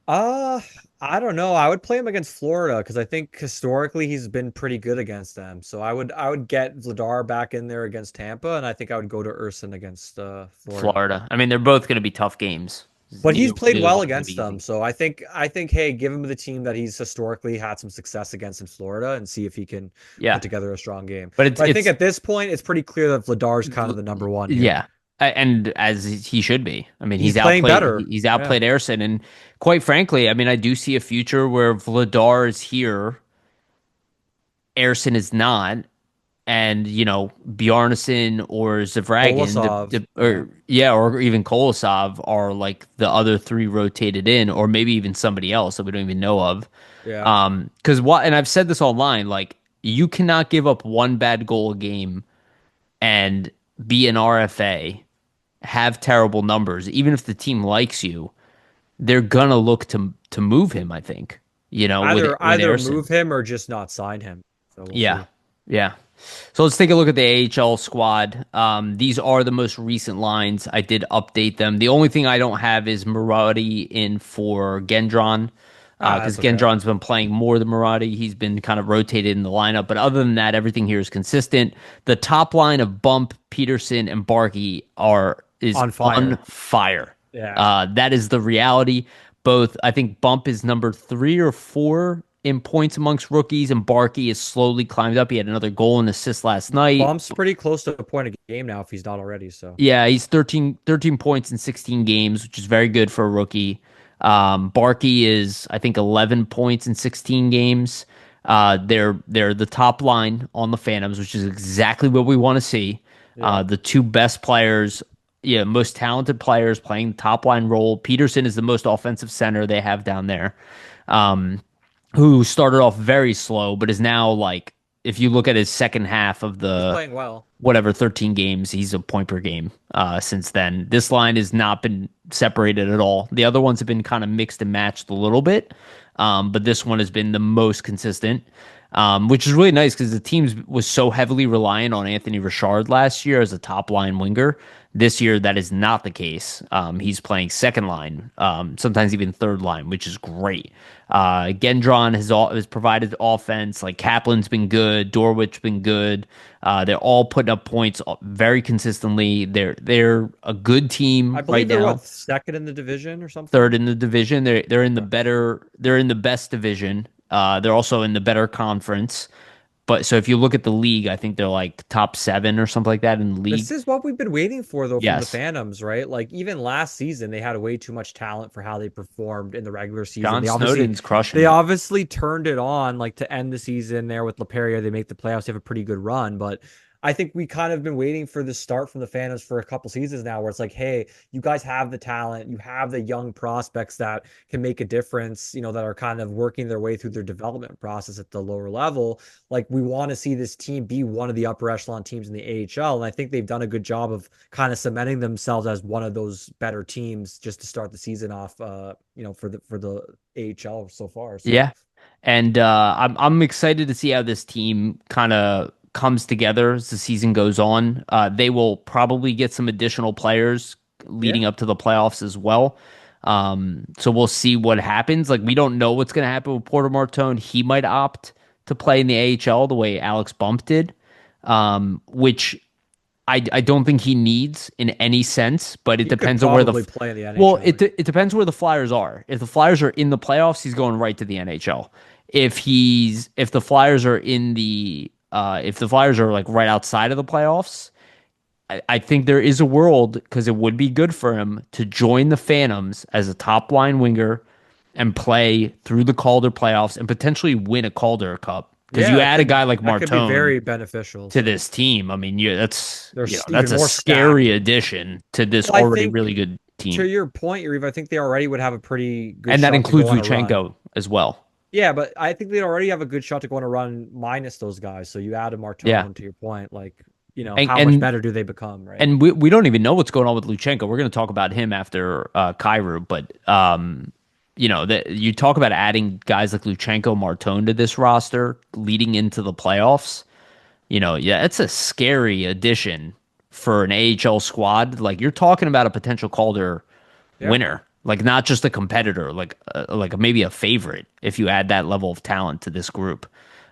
Uh, I don't know. I would play him against Florida because I think historically he's been pretty good against them. So I would get Vladar back in there against Tampa, and I think I would go to Urson against Florida. Florida. I mean, they're both going to be tough games. But he's Neither played neither well one's going to be against them, easy. so I think hey, give him the team that he's historically had some success against in Florida, and see if he can Yeah, put together a strong game. but it's But I think it's at this point, it's pretty clear that Vladar's kind of the number one here. yeah, and as he should be. I mean, He's playing better. he's Yeah. outplayed Erson, and quite frankly, I mean, I do see a future where Vladar is here, Erson is not, and Bjarnason or Zavragin, Kolosov. Yeah. or yeah, or even Kolosov are like the other three rotated in, or maybe even somebody else that we don't even know of. Yeah. Because and I've said this online, like you cannot give up one bad goal a game and be an RFA, have terrible numbers, even if the team likes you, they're gonna look to move him. I think with Either Erson. move him or just not sign him. So we'll Yeah, see. yeah. So let's take a look at the AHL squad. These are the most recent lines. I did update them. The only thing I don't have is Maradi in for Gendron, because That's okay. Gendron's been playing more than Maradi. He's been kind of rotated in the lineup. But other than that, everything here is consistent. The top line of Bump, Peterson, and Barkey is On on fire. fire. Yeah. That is the reality. Both, I think Bump is number 3 or 4 in points amongst rookies, and Barkey has slowly climbed up. He had another goal and assist last night. Bump's pretty close to a point a game now if he's not already. So Yeah, he's 13 points in 16 games, which is very good for a rookie. Barkey is, I think, 11 points in 16 games. They're the top line on the Phantoms, which is exactly what we want to see. yeah. The two best players, yeah, most talented players playing the top line role. Peterson is the most offensive center they have down there, who started off very slow, but is now like, if you look at his second half of He's the playing well. whatever 13 games, he's a point per game since then. This line has not been separated at all. The other ones have been kind of mixed and matched a little bit, but this one has been the most consistent. which is really nice because the team was so heavily reliant on Anthony Richard last year as a top line winger. This year, that is not the case. He's playing second line, sometimes even third line, which is great. Gendron has provided offense. Like Kaplan's been good, Dorwich's been good. They're all putting up points very consistently. They're a good I team right believe they're now. what, second in the division or something? Third in the division. They're in the Okay. better. They're in the best division. They're also in the better conference. But so if you look at the league, I think they're like top seven or something like that in the This league. is what we've been waiting for, though, from the Yes, Phantoms, right? Like, even last season, they had way too much talent for how they performed in the regular season. John They obviously, Snowden's crushing they it. obviously turned it on, like, to end the season there with LaPerriere. They make the playoffs, they have a pretty good run, but I think we kind of been waiting for the start from the Phantoms for a couple seasons now, where it's like, hey, you guys have the talent, you have the young prospects that can make a difference, that are kind of working their way through their development process at the lower level. Like, we want to see this team be one of the upper echelon teams in the AHL, and I think they've done a good job of kind of cementing themselves as one of those better teams just to start the season off. For the AHL so far. So Yeah, and I'm excited to see how this team kind of comes together as the season goes on. They will probably get some additional players yeah, leading up to the playoffs as well. So we'll see what happens. Like we don't know what's going to happen with Porter Martone. He might opt to play in the AHL the way Alex Bump did, which I don't think he needs in any sense, but it he could depends on where the probably play in the well, NHL. it depends where the Flyers are. If the Flyers are in the playoffs, he's going right to the NHL. If the Flyers are in the if the Flyers are like right outside of the playoffs, I think there is a world because it would be good for him to join the Phantoms as a top line winger and play through the Calder playoffs and potentially win a Calder Cup. Because Yeah, you that add a could guy like that could be Martone very beneficial. to So this team, I mean, that's there's that's even a more stacked. scary addition to this Well, I already think really good to team, your point, Yariv, I think they already would have a pretty good and that shot to go includes on a run. Luchanko as well. Yeah, but I think they'd already have a good shot to go on a run minus those guys. So you add a Yeah, Martone to your point, like, and how much and better do they become, right? and we don't even know what's going on with Luchanko. We're going to talk about him after Kyrou, but that you talk about adding guys like Luchanko, Martone to this roster leading into the playoffs. Yeah, it's a scary addition for an AHL squad. Like you're talking about a potential Calder Yeah. winner, like not just a competitor, like maybe a favorite if you add that level of talent to this group.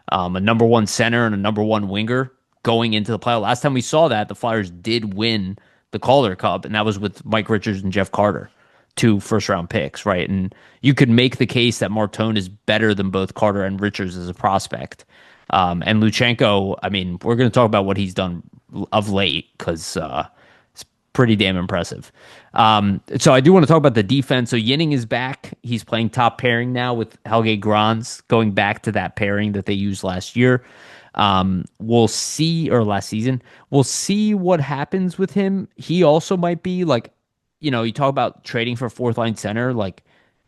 A number one center and a number one winger going into the playoff. Last time we saw that, the Flyers did win the Calder Cup, and that was with Mike Richards and Jeff Carter, two first round picks, right? And you could make the case that Martone is better than both Carter and Richards as a prospect. And Luchanko, I mean, we're going to talk about what he's done of late because it's pretty damn impressive. So I do want to talk about the defense. So Yinning is back. He's playing top pairing now with Helge Grans, going back to that pairing that they used last year. We'll see, or last season, we'll see what happens with him. He also might be like, you talk about trading for fourth line center, like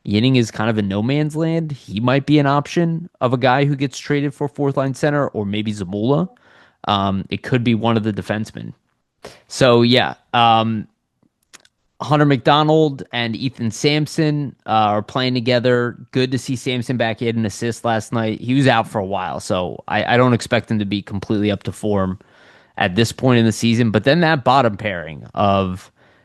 Yinning is kind of in no man's land. He might be an option of a guy who gets traded for fourth line center, or maybe Zamula. It could be one of the defensemen. So yeah, Hunter McDonald and Ethan Sampson are playing together. Good to see Sampson back. He had an assist last night. He was out for a while, so I don't expect him to be completely up to form at this point in the season. But then that bottom pairing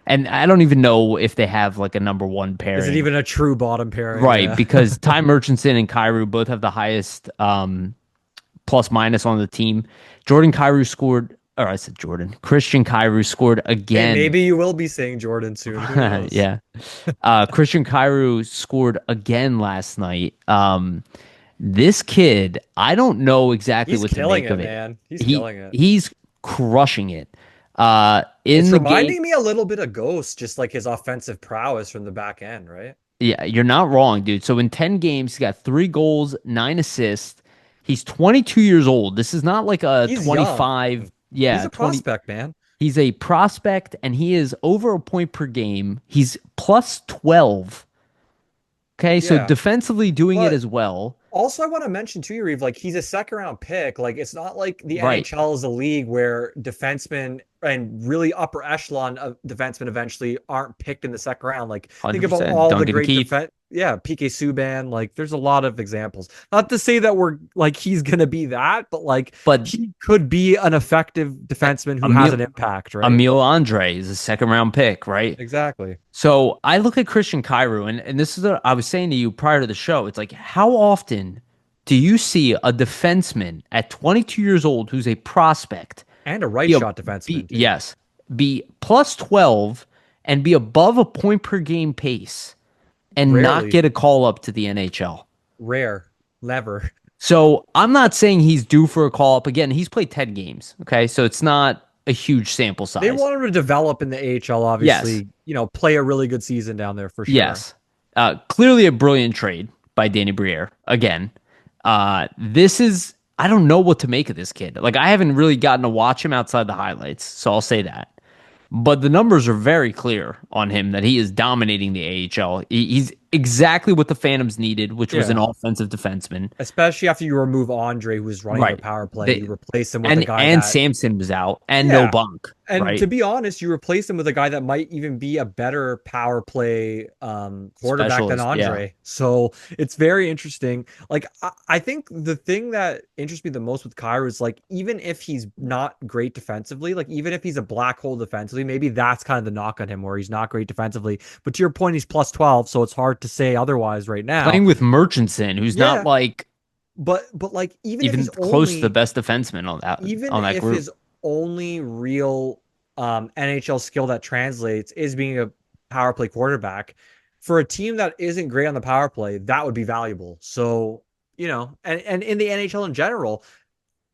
and I don't even know if they have like a number one Is it pairing, even a true bottom pairing? right? Yeah. Because Ty Murchison and Kyrou both have the highest plus minus on the team. Jordan Kyrou scored, or I said Jordan. Christian Kyrou scored Hey, again. maybe you will be saying Jordan soon. Who knows? Yeah. Christian Kyrou scored again last night. This kid, I don't know exactly He's what to killing make it, of it. man. He's He killing it. he's crushing it. In It's the game, reminding me a little bit of Ghost, just like his offensive prowess from the back end, right? yeah, you're not wrong, dude. So in 10 games, he got 3 goals, 9 assists. He's 22 years old. This is not like a He's young. 25, He's yeah, a 20. prospect, man. He's a prospect and he is over a point per game. He's plus 12. Okay, so Yeah. defensively doing it But as well. also, I want to mention too, Yariv, like he's a second round pick. Like it's not like the Right. NHL is a league where defensemen and really upper echelon of defensemen eventually aren't picked in the second round. Like think about 100%. all the Duncan great Keith. defense. Yeah, PK Subban. Like there's a lot of examples. Not to say that we're like he's gonna be that, but like But he could be an effective defenseman who has Emil, an impact, right? Emil Andre is a second round pick, right? Exactly. So I look at Christian Kyrou, and this is what I was saying to you prior to the show. It's like, how often do you see a defenseman at 22 years old who's a prospect And a right be a shot defenseman too. yes, be plus 12 and be above a point per game pace and not Rarely, get a call up to the NHL? rare, never. So I'm not saying he's due for a call up. Again, he's played 10 games. Okay. So it's not a huge sample They size. want him to develop in the AHL, Yes. obviously, play a really good season down there for sure. Yes. Clearly a brilliant trade by Danny Briere. Again, this is, I don't know what to make of this kid. Like, I haven't really gotten to watch him outside the highlights. So I'll say that. But the numbers are very clear on him that he is dominating the AHL. He's exactly what the Phantoms needed, which was an Yeah. offensive defenseman. Especially after you remove Andrae, who was running the Right. power play, They, you replace him with a guy and that, Samson was out and no yeah. bunk, And to right? be honest, you replace him with a guy that might even be a better power play quarterback than Specialist, yeah. Andrae. So it's very interesting. Like I think the thing that interests me the most with Kyra is like even if he's not great defensively, like even if he's a black hole defensively, maybe that's kind of the knock on him where he's not great defensively. But to your point, he's plus 12, so it's hard to say otherwise right now. Playing with Murchison, who's not Yeah, like but like even if even he's close to the only best defenseman even on that if group. his only real NHL skill that translates is being a power play quarterback for a team that isn't great on the power play, that would be valuable. So, and in the NHL in general,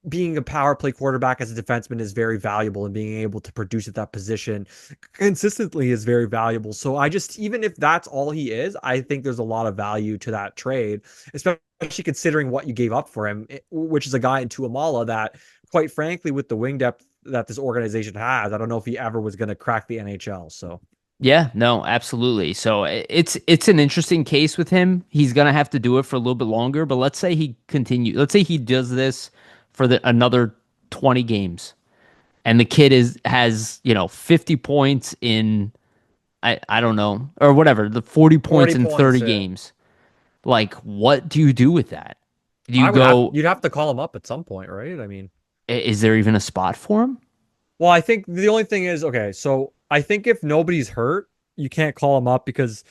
being a power play quarterback as a defenseman is very valuable, and being able to produce at that position consistently is very valuable. So I just, even if that's all he is, I think there's a lot of value to that trade, especially considering what you gave up for him, which is a guy in Tuamala that, quite frankly, with the wing depth that this organization has, I don't know if he ever was going to crack the NHL. So Yeah, no, absolutely. So it's an interesting case with him. He's gonna have to do it for a little bit longer, but let's say he continue. Let's say he does this for another 20 games, and the kid has 50 points in I don't know or whatever the 40 points 40 in points. 30 games. Like, what do you do with that? Do you I would have, go? you'd have to call him up at some point, right? I mean, Is there even a spot for him? well, I think the only thing is, okay, so I think if nobody's hurt, you can't call him up because,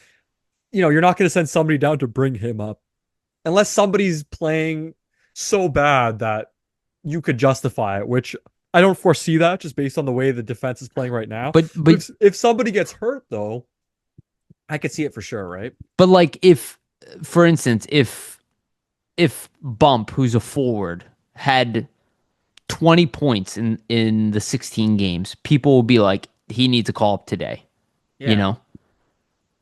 you're not going to send somebody down to bring him up unless somebody's playing so bad that you could justify it, which I don't foresee that just based on the way the defense is playing right now. But If somebody gets hurt, though, I could see it for sure, right? but like if, for instance, if Bump, who's a forward, had 20 points in the 16 games, people will be like, he needs a call up today. You Yeah. know,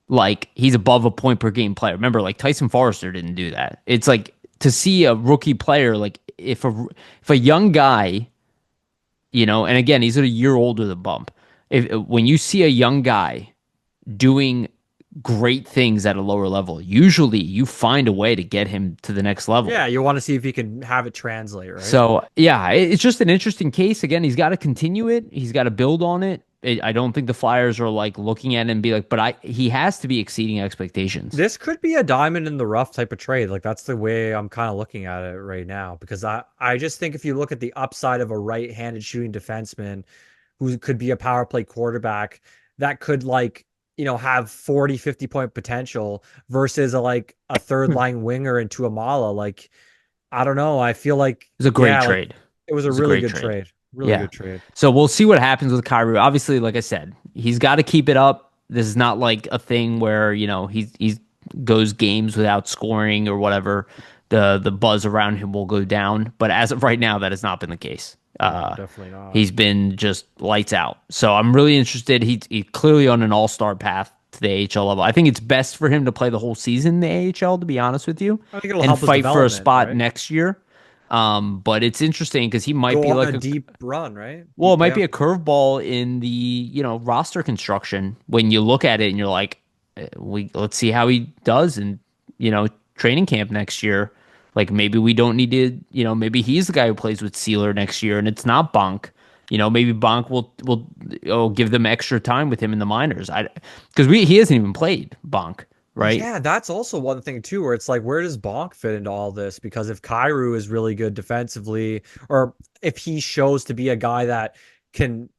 like he's above a point per game player. Remember, like Tyson Forrester didn't do that. It's like to see a rookie player, like if a young guy, and again, he's a year older than Bump. If when you see a young guy doing great things at a lower level, usually you find a way to get him to the next level. Yeah, you want to see if he can have it translate, right? So yeah, it's just an interesting case. Again, he's got to continue it. He's got to build on it. I don't think the Flyers are like looking at it and be like, but he has to be exceeding expectations. This could be a diamond in the rough type of trade. Like that's the way I'm kind of looking at it right now. Because I just think if you look at the upside of a right-handed shooting defenseman who could be a power play quarterback that could have 40, 50 point potential versus a third line winger into Amala. Like, I don't know. I feel like It's a great like trade. it was a It's a really great good trade. trade. Really Yeah. good trade. So we'll see what happens with Kyrie. Obviously, like I said, he's got to keep it up. This is not like a thing where he goes games without scoring or whatever. The buzz around him will go down. But as of right now, that has not been the case. Definitely not. He's been just lights out. So I'm really interested. He's clearly on an all-star path to the AHL level. I think it's best for him to play the whole season in the AHL, to be honest with you, I think it'll and help his fight for a development, spot right? next year. But it's interesting because he might Go be on like a deep run, right? well, it Deep might be a playoff. curveball in the, roster construction when you look at it and you're like, let's see how he does in, training camp next year. Like maybe we don't need to, maybe he's the guy who plays with Seeler next year and it's not Bunk Maybe Bonk will give them extra time with him in the minors. Because he hasn't even played Bonk, right? Yeah, that's also one thing too, where it's like, where does Bonk fit into all this? Because if Kyrou is really good defensively, or if he shows to be a guy that can,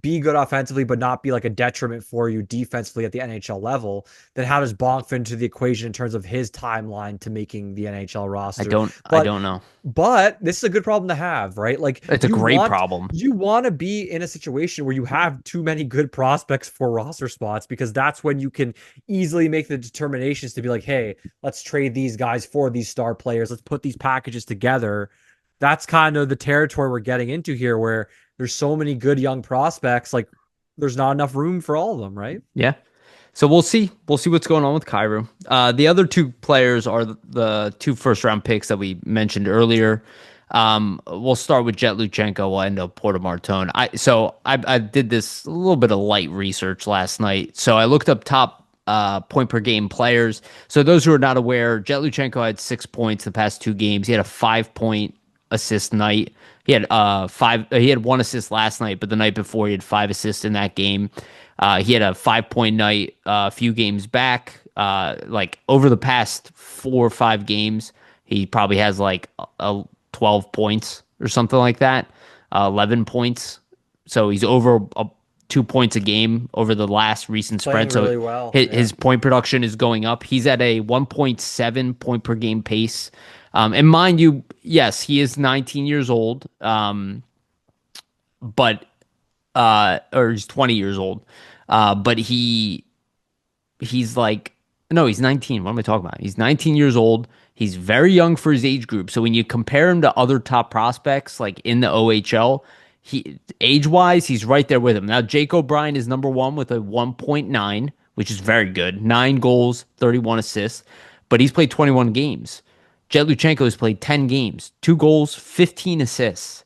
be good offensively, but not be like a detriment for you defensively at the NHL level, then how does Bonk fit into the equation in terms of his timeline to making the NHL roster? I But don't know. but this is a good problem to have, right? Like It's a great problem. you want to be in a situation where you have too many good prospects for roster spots, because that's when you can easily make the determinations to be like, hey, let's trade these guys for these star players. Let's put these packages together. That's kind of the territory we're getting into here, where there's so many good young prospects. Like, there's not enough room for all of them, right? Yeah. So we'll see. We'll see what's going on with Cairo. The other two players are the two first round picks that we mentioned earlier. We'll start with Jett Luchanko. We'll end up Porter Martone. I did this a little bit of light research last night. So I looked up top point per game players. So those who are not aware, Jett Luchanko had 6 points the past 2 games. He had a 5 point assist night. He had five. He had one assist last night, but the night before he had 5 assists in that game. He had a 5 point night a few games back. Like over the past 4 or 5 games, he probably has like 12 points or something like that, 11 points. So he's over 2 points a game over the last recent Playing spread. So really well. his Yeah. point production is going up. He's at a 1.7 point per game pace. And mind you, yes, he is 19 years old. But or he's 20 years old. But he's like no, he's 19. What am I talking about? He's 19 years old. He's very young for his age group. So when you compare him to other top prospects like in the OHL, he age-wise, he's right there with him. Now Jake O'Brien is number 1 with a 1.9, which is very good. 9 goals, 31 assists, but he's played 21 games. Jett Luchanko has played 10 games, 2 goals, 15 assists,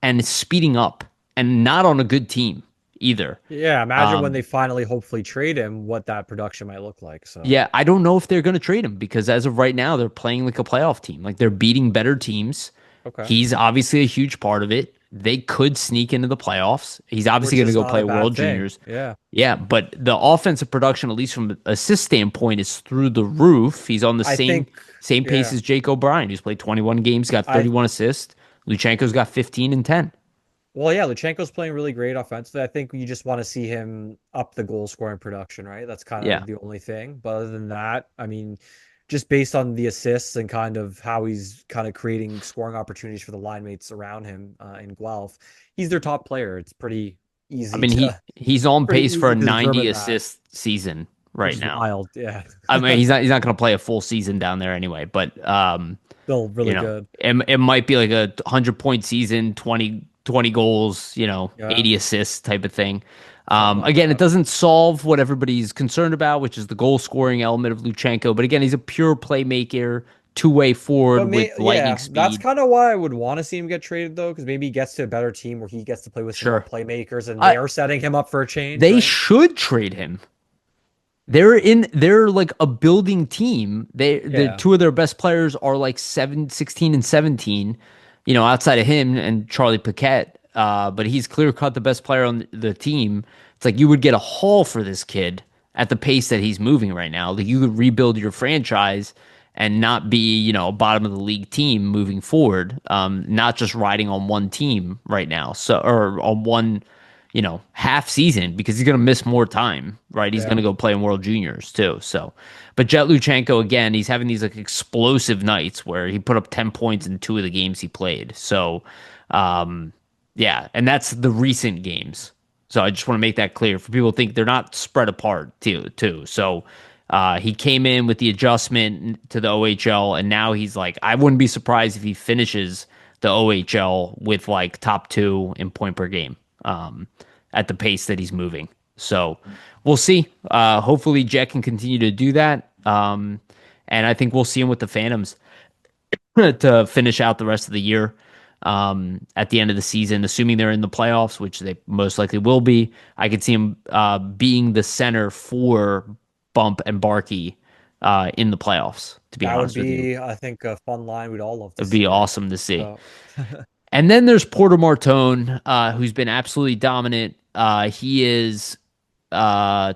and is speeding up and not on a good team either. Yeah, imagine when Um, they finally hopefully trade him, what that production might look like. So Yeah, I don't know if they're going to trade him because as of right now, they're playing like a playoff team. Like they're beating better teams. okay, He's obviously a huge part of it. They could sneak into the playoffs. He's obviously which going to is go not play a bad World thing. Juniors. Yeah, Yeah, but the offensive production, at least from an assist standpoint, is through the roof. He's on the I same think. same pace Yeah, as Jake O'Brien, who's played 21 games, got I 31 assists. Luchenko's got 15 and 10. well, yeah, Luchenko's playing really great offensively. I think you just want to see him up the goal scoring production, right? That's kind of Yeah. the only thing. But other than that, I mean, just based on the assists and kind of how he's kind of creating scoring opportunities for the line mates around him in Guelph, he's their top player. It's I mean, to he's on pretty pace for a easy to 90 determine that, assist season which right is now. wild. Yeah, I mean, he's not going to play a full season down there anyway, but still really good. it might be like a 100 point season, 20 goals, Yeah, 80 assists type of thing. something like Again, it that. doesn't solve what everybody's concerned about, which is the goal scoring element of Luchenko. But again, he's a pure playmaker, two-way But forward with lightning that's speed. kind of why I would want to see him get traded though, because maybe he gets to a better team where he gets to play with some more Sure. playmakers, and I they're setting him up for a change, They right? should trade him. They're like a building team. The Yeah, two of their best players are like 16 and 17, outside of him and Charlie Paquette. But he's clear cut the best player on the team. It's like you would get a haul for this kid at the pace that he's moving right now. Like you could rebuild your franchise and not be, a bottom of the league team moving forward. Not just riding on one team right now. So or on one half season because he's going to miss more time, right? He's going yeah. to go play in World Juniors too. So, but Jett Luchanko, again, he's having these like explosive nights where he put up 10 points in 2 of the games he played. So, um, yeah, and that's the recent games. So I just want to make that clear for people who think they're not spread apart too. So, he came in with the adjustment to the OHL, and now he's like, I wouldn't be surprised if he finishes the OHL with like top 2 in point per game. At the pace that he's moving. So we'll see. Hopefully, Jet can continue to do that. And I think we'll see him with the Phantoms to finish out the rest of the year. At the end of the season, assuming they're in the playoffs, which they most likely will be, I could see him being the center for Bump and Barkey in the playoffs. To be That would honest with you, be, I think, a fun line we'd all love to it'd be see, right? awesome to see. So And then there's Porter Martone, who's been absolutely dominant. He is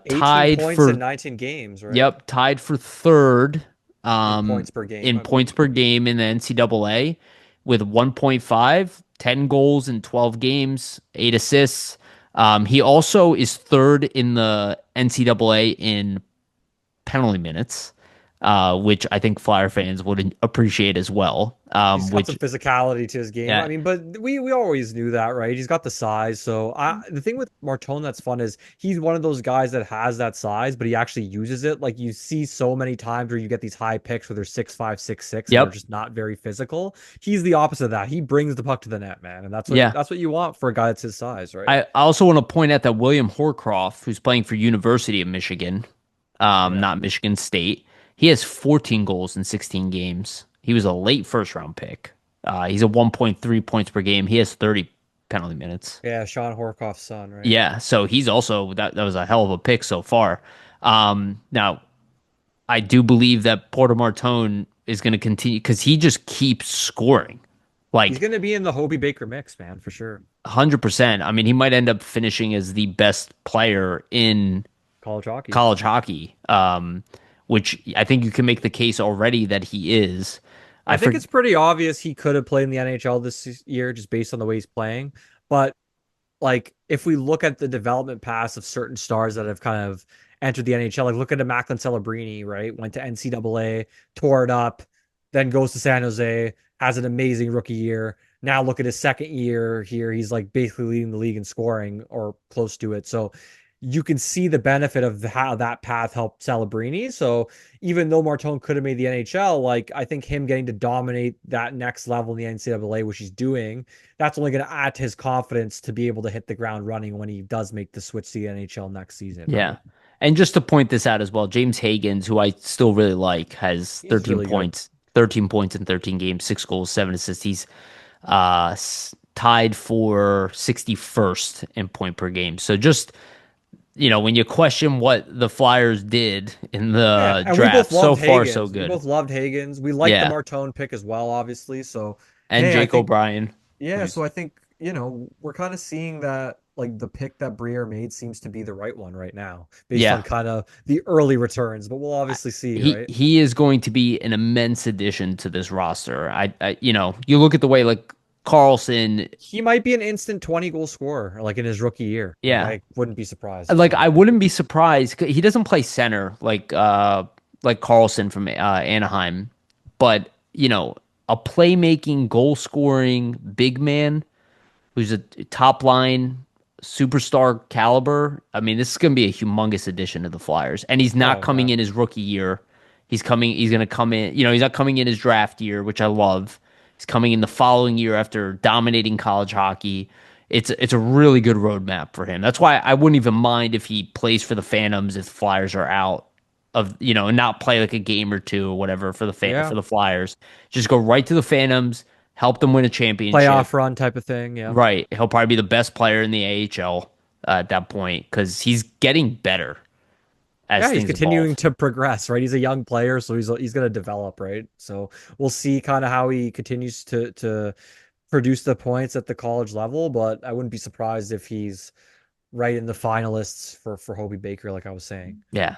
18 tied points in for 19 games, right? yep, tied for third In points per game, in I points believe. per game in the NCAA with 1.5, 10 goals in 12 games, 8 assists. He also is third in the NCAA in penalty minutes, which I think Flyer fans would appreciate as well. He's got some Which physicality to his game. I yeah, mean, but we always knew that, right? He's got the size. So the thing with Martone that's fun is he's one of those guys that has that size, but he actually uses it. Like you see so many times where you get these high picks where they're 6'5", 6'6", and they're yep, just not very physical. He's the opposite of that. He brings the puck to the net, man, and yeah. that's what you want for a guy that's his size, right? I also want to point out that William Horcroft, who's playing for University of Michigan, Yeah. not Michigan State, he has 14 goals in 16 games. He was a late first round pick. He's a 1.3 points per game. He has 30 penalty minutes. Yeah, Sean Horkoff's son, right? Yeah, so he's also that was a hell of a pick so far. Now I do believe that Porter Martone is going to continue because he just keeps scoring. He's Like going to be in the Hobey Baker mix, man, for sure. 100%. I mean, he might end up finishing as the best player in College hockey. college hockey, which I think you can make the case already that he is. I I think for it's pretty obvious he could have played in the NHL this year just based on the way he's playing. But like if we look at the development paths of certain stars that have kind of entered the NHL, like look at a Macklin Celebrini, right? Went to NCAA, tore it up, then goes to San Jose, has an amazing rookie year. Now look at his second year here. He's like basically leading the league in scoring or close to it. So you can see the benefit of how that path helped Celebrini. So even though Martone could have made the NHL, like I think him getting to dominate that next level in the NCAA, which he's doing, that's only going to add to his confidence to be able to hit the ground running when he does make the switch to the NHL next season, Yeah. right? And just to point this out as well, James Hagens, who I still really like, has He's really good. 13 points in 13 games, 6 goals, 7 assists. He's tied for 61st in point per game. So just, when you question what the Flyers did in Yeah, the and we both draft, so loved far so Hagens. We good. both loved Hagens. We liked the Yeah. Martone pick as well, obviously. So, And hey, I Jake think O'Brien, yeah, so who's I think, we're kind of seeing that like the pick that Briere made seems to be the right one right now, based on yeah. kind of the early returns, but we'll obviously see, He right? he is going to be an immense addition to this roster. You look at the way like Carlson, He might be an instant 20 goal scorer like in his rookie year. Like yeah. I wouldn't be surprised if Like so. I wouldn't be surprised. He doesn't play center like Carlson from Anaheim, but a playmaking, goal scoring big man who's a top line superstar caliber. I mean, this is going to be a humongous addition to the Flyers, and he's not Oh coming yeah. in his rookie year. He's going to come in. He's not coming in his draft year, which I love. He's coming in the following year after dominating college hockey. It's a really good roadmap for him. That's why I wouldn't even mind if he plays for the Phantoms if the Flyers are out of and not play like a game or two or whatever for Yeah. the Flyers. Just go right to the Phantoms, help them win a championship. Playoff run type of thing. Yeah. Right, he'll probably be the best player in the AHL at that point because he's getting better as Yeah, he's things continuing evolve. to progress, right? He's a young player, so he's going to develop, right? So we'll see kind of how he continues to produce the points at the college level, but I wouldn't be surprised if he's right in the finalists for Hobey Baker, like I was saying. Yeah,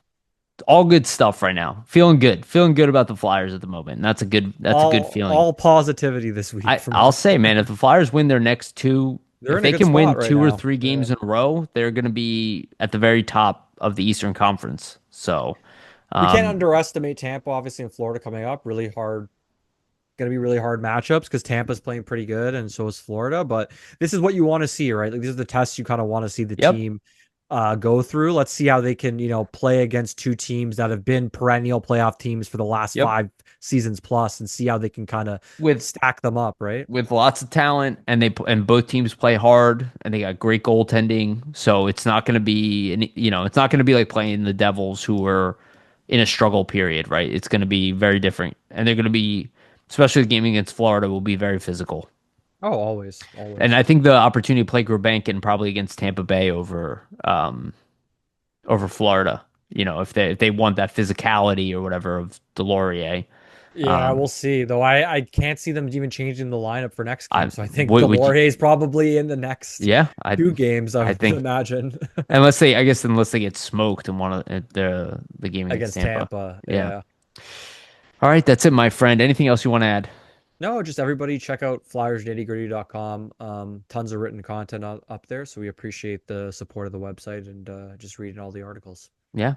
all good stuff right now. Feeling good about the Flyers at the moment. And that's a good feeling. All positivity this week from I'll us. say, man, if the Flyers win their next two, They're if in a they good can win spot right two or now. three Yeah. games in a row, they're going to be at the very top of the Eastern Conference. So, We can't um, underestimate Tampa, obviously, in Florida coming up. Really hard, going to be really hard matchups because Tampa's playing pretty good and so is Florida. But this is what you want to see, right? Like these are the tests you kind of want to see the yep, team go through. Let's see how they can, play against two teams that have been perennial playoff teams for the last yep. 5 seasons plus and see how they can kind of With stack them up, right? with lots of talent, and both teams play hard, and they got great goaltending. So it's not going to be, it's not going to be like playing the Devils, who were in a struggle period, right? It's going to be very different, and they're going to be, especially the game against Florida, will be very physical. Oh, always, And always. I think the opportunity to play Grebenkin probably against Tampa Bay over Florida, if they want that physicality or whatever of Deslauriers. Yeah, we'll see. Though I can't see them even changing the lineup for next game. I So I think would you, Deslauriers probably in the next yeah, two games, I I would think imagine, unless they get smoked in one of the game against against Tampa. Tampa. Yeah. Yeah. All right, that's it, my friend. Anything else you want to add? No, just everybody check out flyersnittygritty.com. Tons of written content up there. So we appreciate the support of the website and just reading all the articles. Yeah.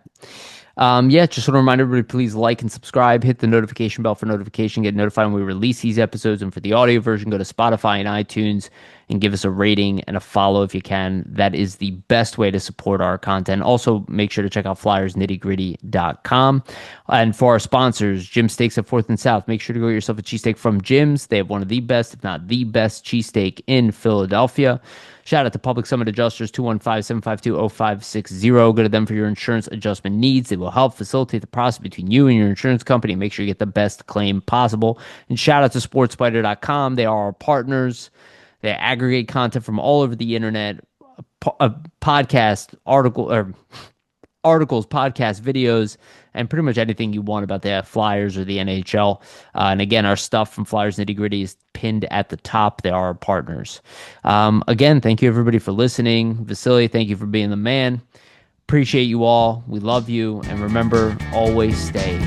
Yeah, just want to remind everybody, please like and subscribe, hit the notification bell for notification, get notified when we release these episodes. And for the audio version, go to Spotify and iTunes and give us a rating and a follow if you can. That is the best way to support our content. Also, make sure to check out flyersnittygritty.com. And for our sponsors, Jim Steaks at 4th and South, make sure to go get yourself a cheesesteak from Jim's. They have one of the best, if not the best, cheesesteak in Philadelphia. Shout out to Public Summit Adjusters, 215-752-0560. Go to them for your insurance adjustment needs. They will help facilitate the process between you and your insurance company. Make sure you get the best claim possible. And shout out to SportsSpider.com. They are our partners. They aggregate content from all over the internet, podcast, articles, podcasts, videos, and pretty much anything you want about the Flyers or the NHL. And again, our stuff from Flyers Nitty Gritty is pinned at the top. They are our partners. Again, thank you everybody for listening. Vasily, thank you for being the man. Appreciate you all. We love you. And remember, always stay